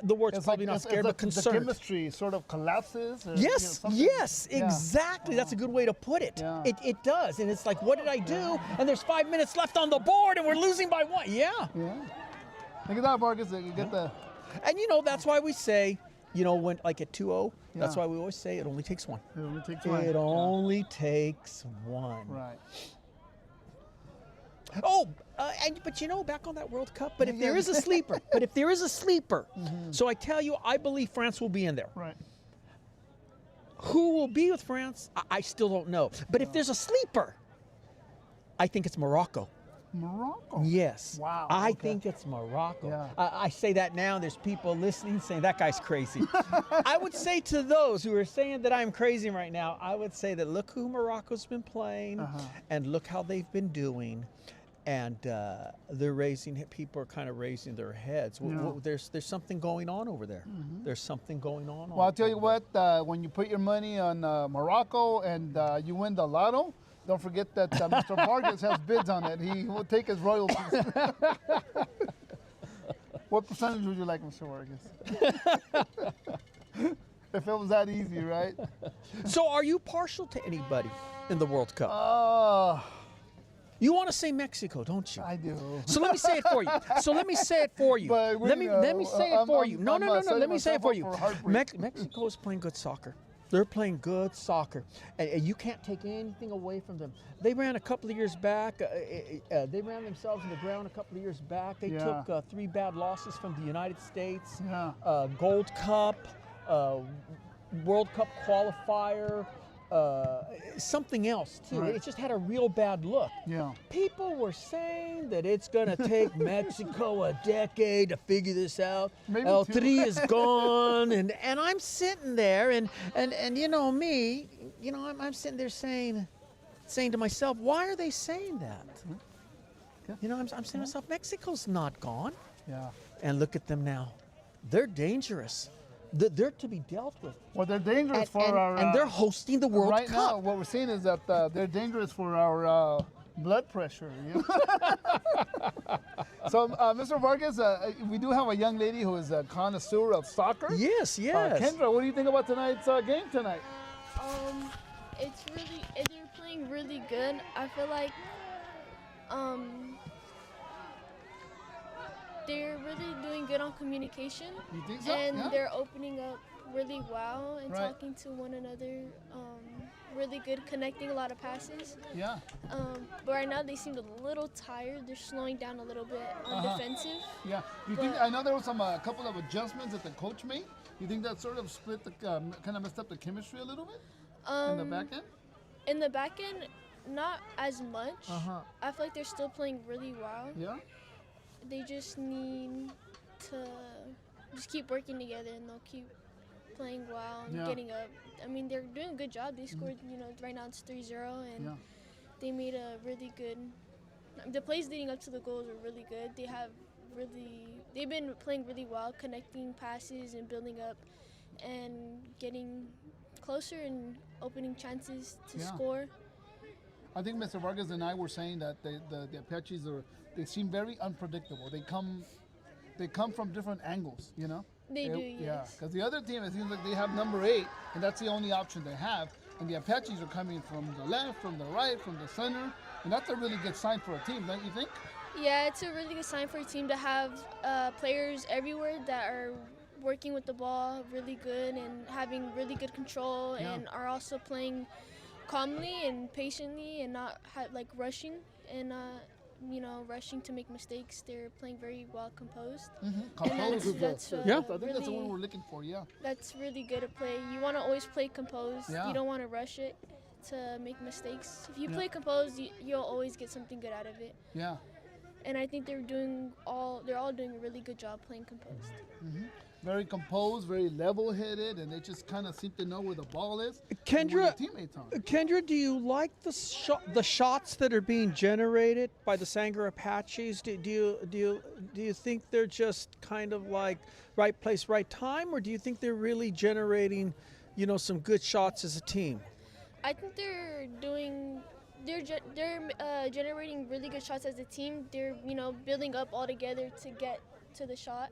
the word's It's probably like, not scared, but the concerned. chemistry sort of collapses. Or, Yes, something. yes, Yeah. exactly. That's a good way to put it. Yeah. It does. And it's like, what did I do? And there's 5 minutes left on the board and we're losing by 1. Yeah. Yeah. Look at that, Vargas. You get the. And you know, that's why we say, you know, when like at 2-0, that's Yeah. why we always say it only takes 1. It only takes one. It only takes 1. Right. Oh, but you know, back on that World Cup, but if there is a sleeper, so I tell you, I believe France will be in there. Right. Who will be with France? I still don't know. But if there's a sleeper, I think it's Morocco. Morocco. Yes. Wow. I okay. think it's Morocco. Yeah. I say that now, and there's people listening saying, that guy's crazy. I would say to those who are saying that I'm crazy right now, I would say that look who Morocco's been playing, and look how they've been doing. And people are kind of raising their heads. Yeah. There's something going on over there. There's something going on. Well, I'll tell you what, when you put your money on Morocco and you win the lotto, don't forget that Mr. Vargas has bids on it. He will take his royalties. What percentage would you like, Mr. Vargas? If it was that easy, right? So are you partial to anybody in the World Cup? You want to say Mexico, don't you? I do. So let me say it for you. Let me say it for you. But let me say it for you. No. Let me say it for you. Heartbreak. Mexico is playing good soccer. They're playing good soccer, and you can't take anything away from them. They ran a couple of years back. They ran themselves in the ground a couple of years back. They took 3 bad losses from the United States. Yeah. Gold Cup, World Cup qualifier. Something else too. Right. It just had a real bad look. Yeah. People were saying that it's going to take Mexico a decade to figure this out. Maybe El 2. Tri is gone, and I'm sitting there, and you know me, you know I'm sitting there saying to myself, why are they saying that? Yeah. You know, I'm saying to myself, Mexico's not gone. Yeah. And look at them now. They're dangerous. They're to be dealt with. Well, they're dangerous for our. And they're hosting the World right Cup. now, what we're seeing is that they're dangerous for our blood pressure. You know? So, Mr. Vargas, we do have a young lady who is a connoisseur of soccer. Yes, yes. Kendra, what do you think about tonight's game tonight? They're playing really good. I feel like they're really doing good on communication. You think so? And Yeah. they're opening up really well and Right. talking to one another. Really good, connecting a lot of passes. Yeah. But right now they seem a little tired. They're slowing down a little bit on defensive. Yeah. You think? But- I know there was a couple of adjustments that the coach made. You think that sort of split the kind of messed up the chemistry a little bit in the back end? In the back end, not as much. Uh-huh. I feel like they're still playing really well. Yeah. They just need to just keep working together and they'll keep playing well and Yeah. getting up. I mean, they're doing a good job. They scored, right now it's 3-0 and Yeah. they made a really good, the plays leading up to the goals were really good. They've been playing really well, connecting passes and building up and getting closer and opening chances to Yeah. score. I think Mr. Vargas and I were saying that the Apaches they seem very unpredictable. They come from different angles, you know. They do, Yeah, yes. because the other team, it seems like they have number 8, and that's the only option they have. And the Apaches are coming from the left, from the right, from the center, and that's a really good sign for a team, don't you think? Yeah, it's a really good sign for a team to have players everywhere that are working with the ball really good and having really good control Yeah. and are also playing calmly and patiently and not rushing and rushing to make mistakes. They're playing very well composed. Composed is that's the, Yeah. I think that's the really- one we're looking for, yeah. That's really good to play. You want to always play composed. Yeah. You don't want to rush it to make mistakes. If you Yeah. play composed, you'll always get something good out of it. Yeah. And I think they're all doing a really good job playing composed. Very composed, very level-headed, and they just kind of seem to know where the ball is and where Kendra, their teammates are. Kendra, do you like the shots that are being generated by the Sanger Apaches? Do you think they're just kind of like right place, right time, or do you think they're really generating, some good shots as a team? I think they're generating really good shots as a team. They're building up all together to get to the shot.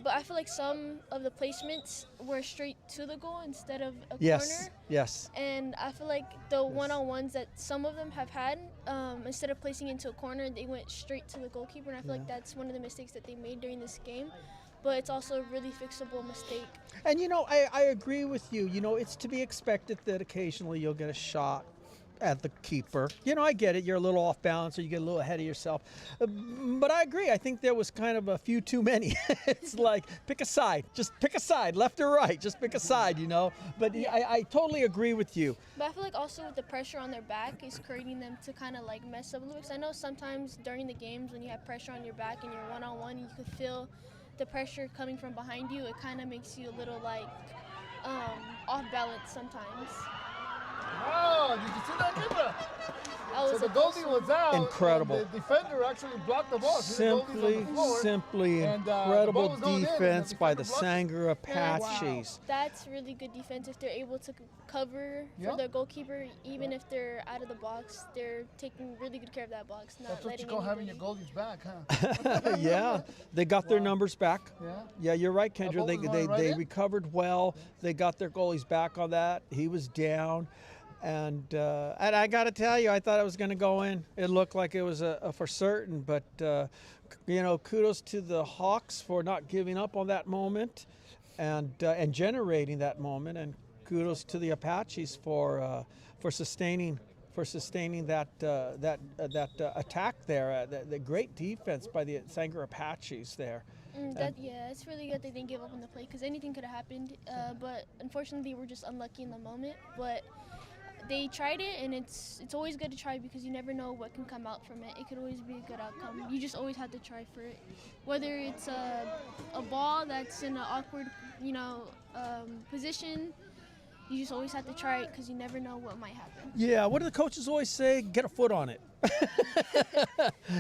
But I feel like some of the placements were straight to the goal instead of a corner. Yes. And I feel like the one-on-ones that some of them have had, instead of placing into a corner, they went straight to the goalkeeper. And I feel like that's one of the mistakes that they made during this game. But it's also a really fixable mistake. And I agree with you. It's to be expected that occasionally you'll get a shot at the keeper. I get it. You're a little off balance or you get a little ahead of yourself. But I agree. I think there was kind of a few too many. It's like, pick a side. Just pick a side, left or right. Just pick a side, But I totally agree with you. But I feel like also with the pressure on their back is creating them to kind of mess up a little. Because I know sometimes during the games when you have pressure on your back and you're one-on-one, you could feel the pressure coming from behind you. It kind of makes you a little off balance sometimes. Oh, did you see that, Kendra? That was So the a goalie was out. Incredible. And the defender actually blocked the ball. See, the goalie's on the floor. Simply And, the incredible ball was going in, and the defense by the defender blocked it. Sanger Apaches. That's really good defense if they're able to cover Yeah. for their goalkeeper, even if they're out of the box. They're taking really good care of that box, not That's what you letting call having your anybody. goalies back, huh? Yeah, they got their numbers back. Yeah. Yeah, you're right, Kendra. ball They was going right they in? recovered well. They got their goalies back on that. He was down, and I got to tell you, I thought it was going to go in. It looked like it was a for certain, but kudos to the Hawks for not giving up on that moment, and generating that moment, and kudos to the Apaches for sustaining that attack there. The great defense by the Sanger Apaches there. It's really good they didn't give up on the play because anything could have happened. But unfortunately, we're just unlucky in the moment. But they tried it, and it's always good to try because you never know what can come out from it. It could always be a good outcome. You just always have to try for it. Whether it's a ball that's in an awkward, position, you just always have to try it because you never know what might happen. Yeah, what do the coaches always say? Get a foot on it.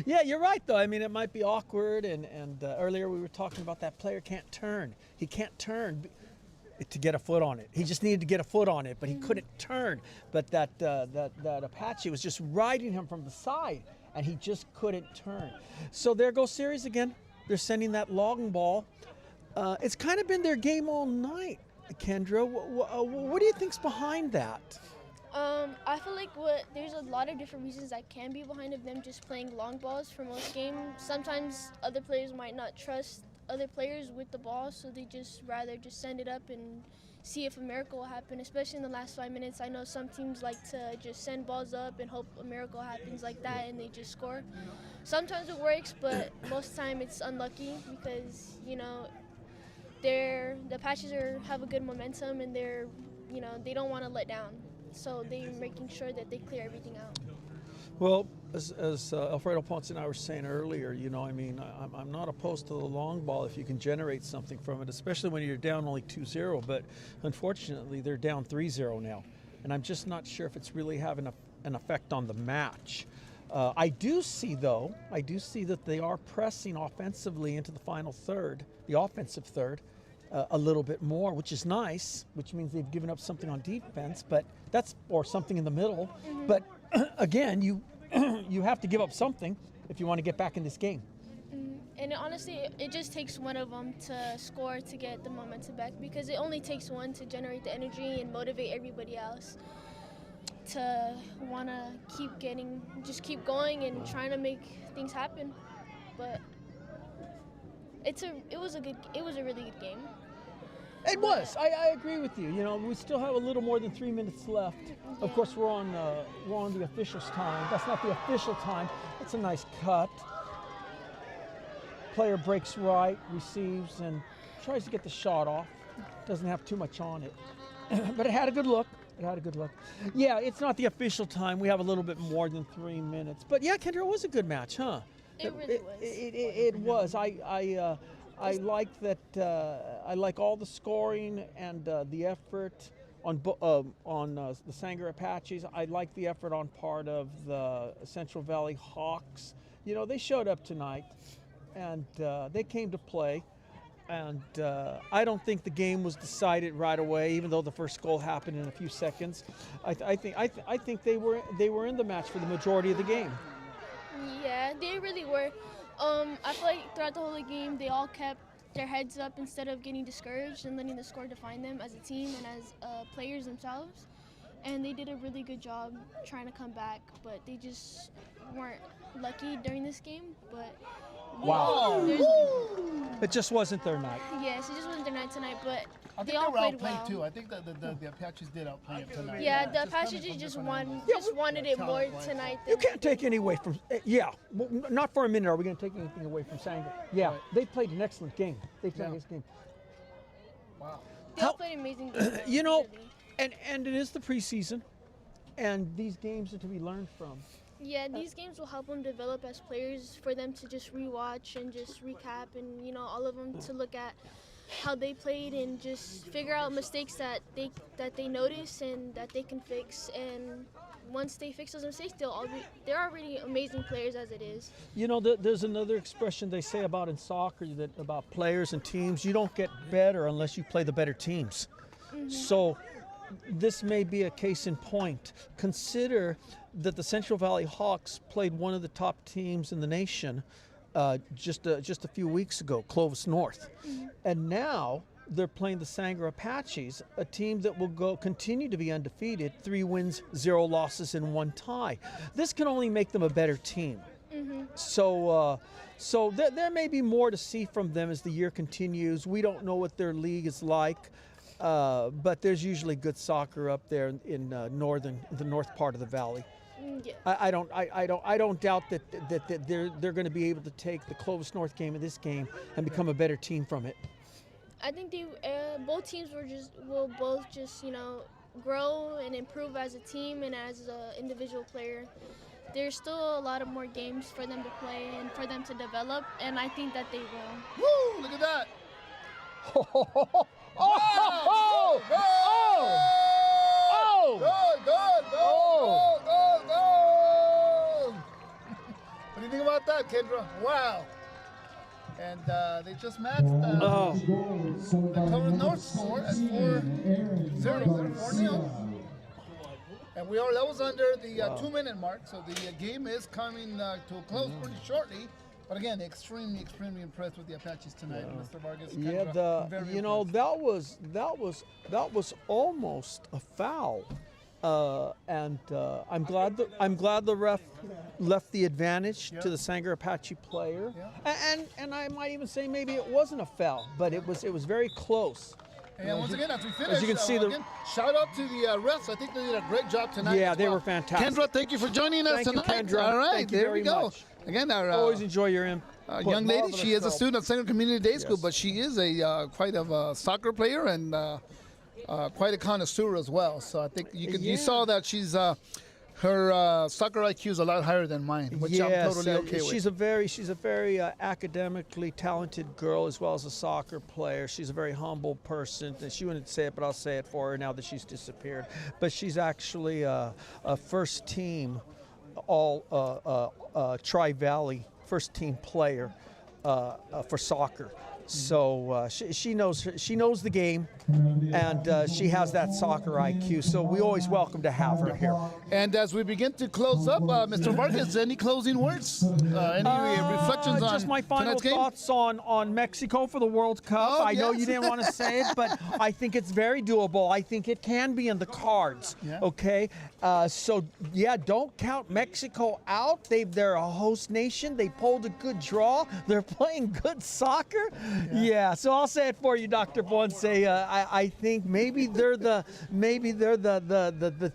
Yeah, you're right, though. I mean, it might be awkward, and earlier we were talking about that player can't turn. He can't turn to get a foot on it. He just needed to get a foot on it, but he couldn't turn. But that Apache was just riding him from the side, and he just couldn't turn. So there goes series again. They're sending that long ball. It's kind of been their game all night, Kendra. What do you think's behind that? I feel like there's a lot of different reasons that can be behind of them just playing long balls for most games. Sometimes other players might not trust other players with the ball, so they just rather just send it up and see if a miracle will happen, especially in the last 5 minutes. I know some teams like to just send balls up and hope a miracle happens like that and they just score. Sometimes it works, but most of the time it's unlucky because, you know, the Apaches have a good momentum and they don't want to let down. So they're making sure that they clear everything out. Well, as Alfredo Ponce and I were saying earlier, you know, I mean, I'm not opposed to the long ball if you can generate something from it, especially when you're down only 2-0. But unfortunately, they're down 3-0 now. And I'm just not sure if it's really having an effect on the match. I do see that they are pressing offensively into the final third, the offensive third, a little bit more, which is nice, which means they've given up something on defense, or something in the middle. But again, you have to give up something if you want to get back in this game. And honestly, it just takes one of them to score to get the momentum back, because it only takes one to generate the energy and motivate everybody else to want to keep going and trying to make things happen. But it was a really good game. It was. I agree with you. You know, we still have a little more than 3 minutes left. Yeah. Of course, we're on the officials' time. That's not the official time. It's a nice cut. Player breaks right, receives, and tries to get the shot off. Doesn't have too much on it, but it had a good look. Yeah, it's not the official time. We have a little bit more than 3 minutes. But yeah, Kendra, it was a good match, huh? It really was. It was. I like that. I like all the scoring and the effort on the Sanger Apaches. I like the effort on part of the Central Valley Hawks. You know, they showed up tonight, and they came to play. And I don't think the game was decided right away, even though the first goal happened in a few seconds. I think they were in the match for the majority of the game. Yeah, they really were. I feel like throughout the whole game, they all kept their heads up instead of getting discouraged and letting the score define them as a team and as players themselves. And they did a really good job trying to come back, but they just weren't lucky during this game. But wow. It just wasn't their night. Yes, it just wasn't their night tonight, but I think they all were played outplayed well. too. I think that the Apaches did outplay them tonight. Yeah, the Apaches just wanted it more tonight. You can't take any away from, not for a minute are we going to take anything away from Sanger. Yeah, they played an excellent game. They played this game. Wow. They all played an amazing game. You know, really. and it is the preseason, and these games are to be learned from. Yeah, these games will help them develop as players, for them to just rewatch and just recap, and you know, all of them to look at how they played and just figure out mistakes that they notice and that they can fix. And once they fix those mistakes, they're already amazing players as it is. You know, there's another expression they say about in soccer, that about players and teams, you don't get better unless you play the better teams. So this may be a case in point. Consider that the Central Valley Hawks played one of the top teams in the nation just a few weeks ago, Clovis North. And now they're playing the Sanger Apaches, a team that will continue to be undefeated, 3 wins, 0 losses, and 1 tie. This can only make them a better team. So there may be more to see from them as the year continues. We don't know what their league is like. But there's usually good soccer up there in the north part of the valley. Yeah. I don't doubt that they're going to be able to take the Clovis North game and this game and become a better team from it. I think both teams will both you know, grow and improve as a team and as an individual player. There's still a lot of more games for them to play and for them to develop, and I think that they will. Woo! Look at that. do you think about that, Kendra? Wow. And they just matched the Color North score at 4-0, 4-0. And that was under the 2-minute mark, so the game is coming to a close pretty shortly. But again, extremely impressed with the Apaches tonight, Mr. Vargas. Yeah, you know, that was almost a foul. And I'm glad the ref left the advantage to the Sanger Apache player, and I might even say maybe it wasn't a foul, but it was very close. And once again, as we finish, as you can see, again, shout out to the refs. I think they did a great job tonight. Yeah, they were fantastic. Kendra, thank you for joining us tonight. Thank you, Kendra. All right, thank you there very we go. Much. Again, our always enjoy your input. Young lady. She is a student at Sanger Community Day School, but she is a quite of a soccer player and quite a connoisseur as well. So I think you saw that she's her soccer IQ is a lot higher than mine, which I'm totally okay with. She's a very academically talented girl as well as a soccer player. She's a very humble person, and she wouldn't say it, but I'll say it for her now that she's disappeared. But she's actually a first team, Tri-Valley first team player for soccer. So she knows the game, and she has that soccer IQ. So we always welcome to have her here. And as we begin to close up, Mr. Vargas, any closing words? Any reflections on just my final tonight's game? thoughts on Mexico for the World Cup. Oh, I know yes. you didn't want to say it, but I think it's very doable. I think it can be in the cards. Yeah. Okay, so yeah, don't count Mexico out. They're a host nation. They pulled a good draw. They're playing good soccer. Yeah, so I'll say it for you, Dr. Ponce. I think maybe they're the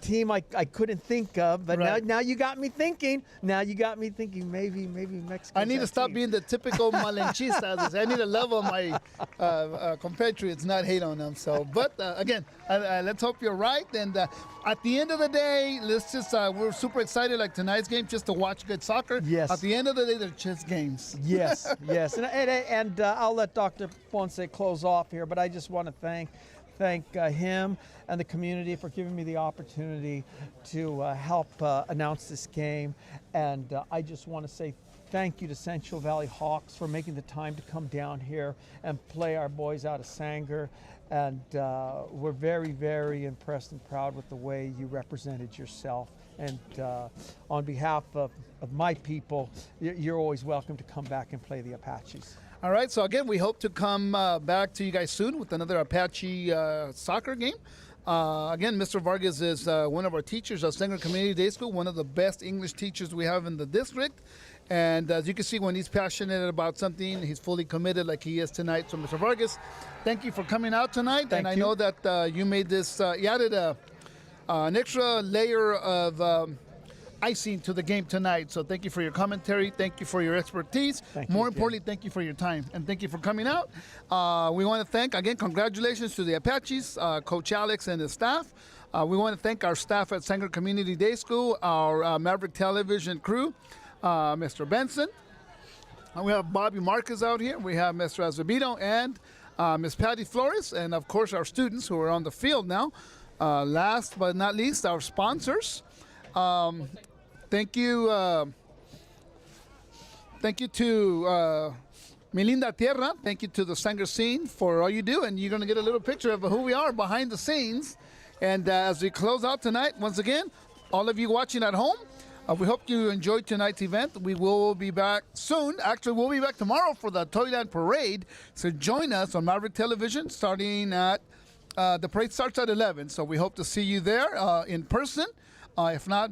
team I couldn't think of, but now you got me thinking. Maybe Mexico. I need to stop being the typical malenchista. I need to love on my compatriots, not hate on them. So, but again, let's hope you're right. And at the end of the day, let's just we're super excited like tonight's game just to watch good soccer. Yes. At the end of the day, they're just games. Yes. And I'll let Dr. Ponce close off here, but I just want to thank him and the community for giving me the opportunity to help announce this game. And I just want to say thank you to Central Valley Hawks for making the time to come down here and play our boys out of Sanger. And we're very, very impressed and proud with the way you represented yourself. And on behalf of my people, you're always welcome to come back and play the Apaches. All right, so again, we hope to come back to you guys soon with another Apache soccer game. Again, Mr. Vargas is one of our teachers at Sanger Community Day School, one of the best English teachers we have in the district. And as you can see, when he's passionate about something, he's fully committed like he is tonight. So, Mr. Vargas, thank you for coming out tonight. Thank I you. know that you made this, you added an extra layer of icing to the game tonight. So thank you for your commentary. Thank you for your expertise. More importantly, thank you for your time. And thank you for coming out. We want to thank, again, congratulations to the Apaches, Coach Alex and his staff. We want to thank our staff at Sanger Community Day School, our Maverick Television crew, Mr. Benson. And we have Bobby Marquez out here. We have Mr. Azevedo and Ms. Patty Flores. And, of course, our students who are on the field now. Last but not least, our sponsors. Thank you to Melinda Tierra. Thank you to the Sanger Scene for all you do. And you're going to get a little picture of who we are behind the scenes. And as we close out tonight, once again, all of you watching at home, we hope you enjoyed tonight's event. We will be back soon. Actually, we'll be back tomorrow for the Toyland Parade. So join us on Maverick Television starting at, the parade starts at 11. So we hope to see you there in person. If not,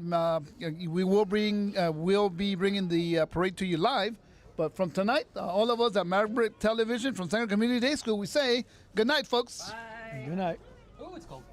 we'll be bringing the parade to you live. But from tonight, all of us at Maverick Television from Sanger Community Day School, we say good night, folks. Bye. Good night. Oh, it's cold.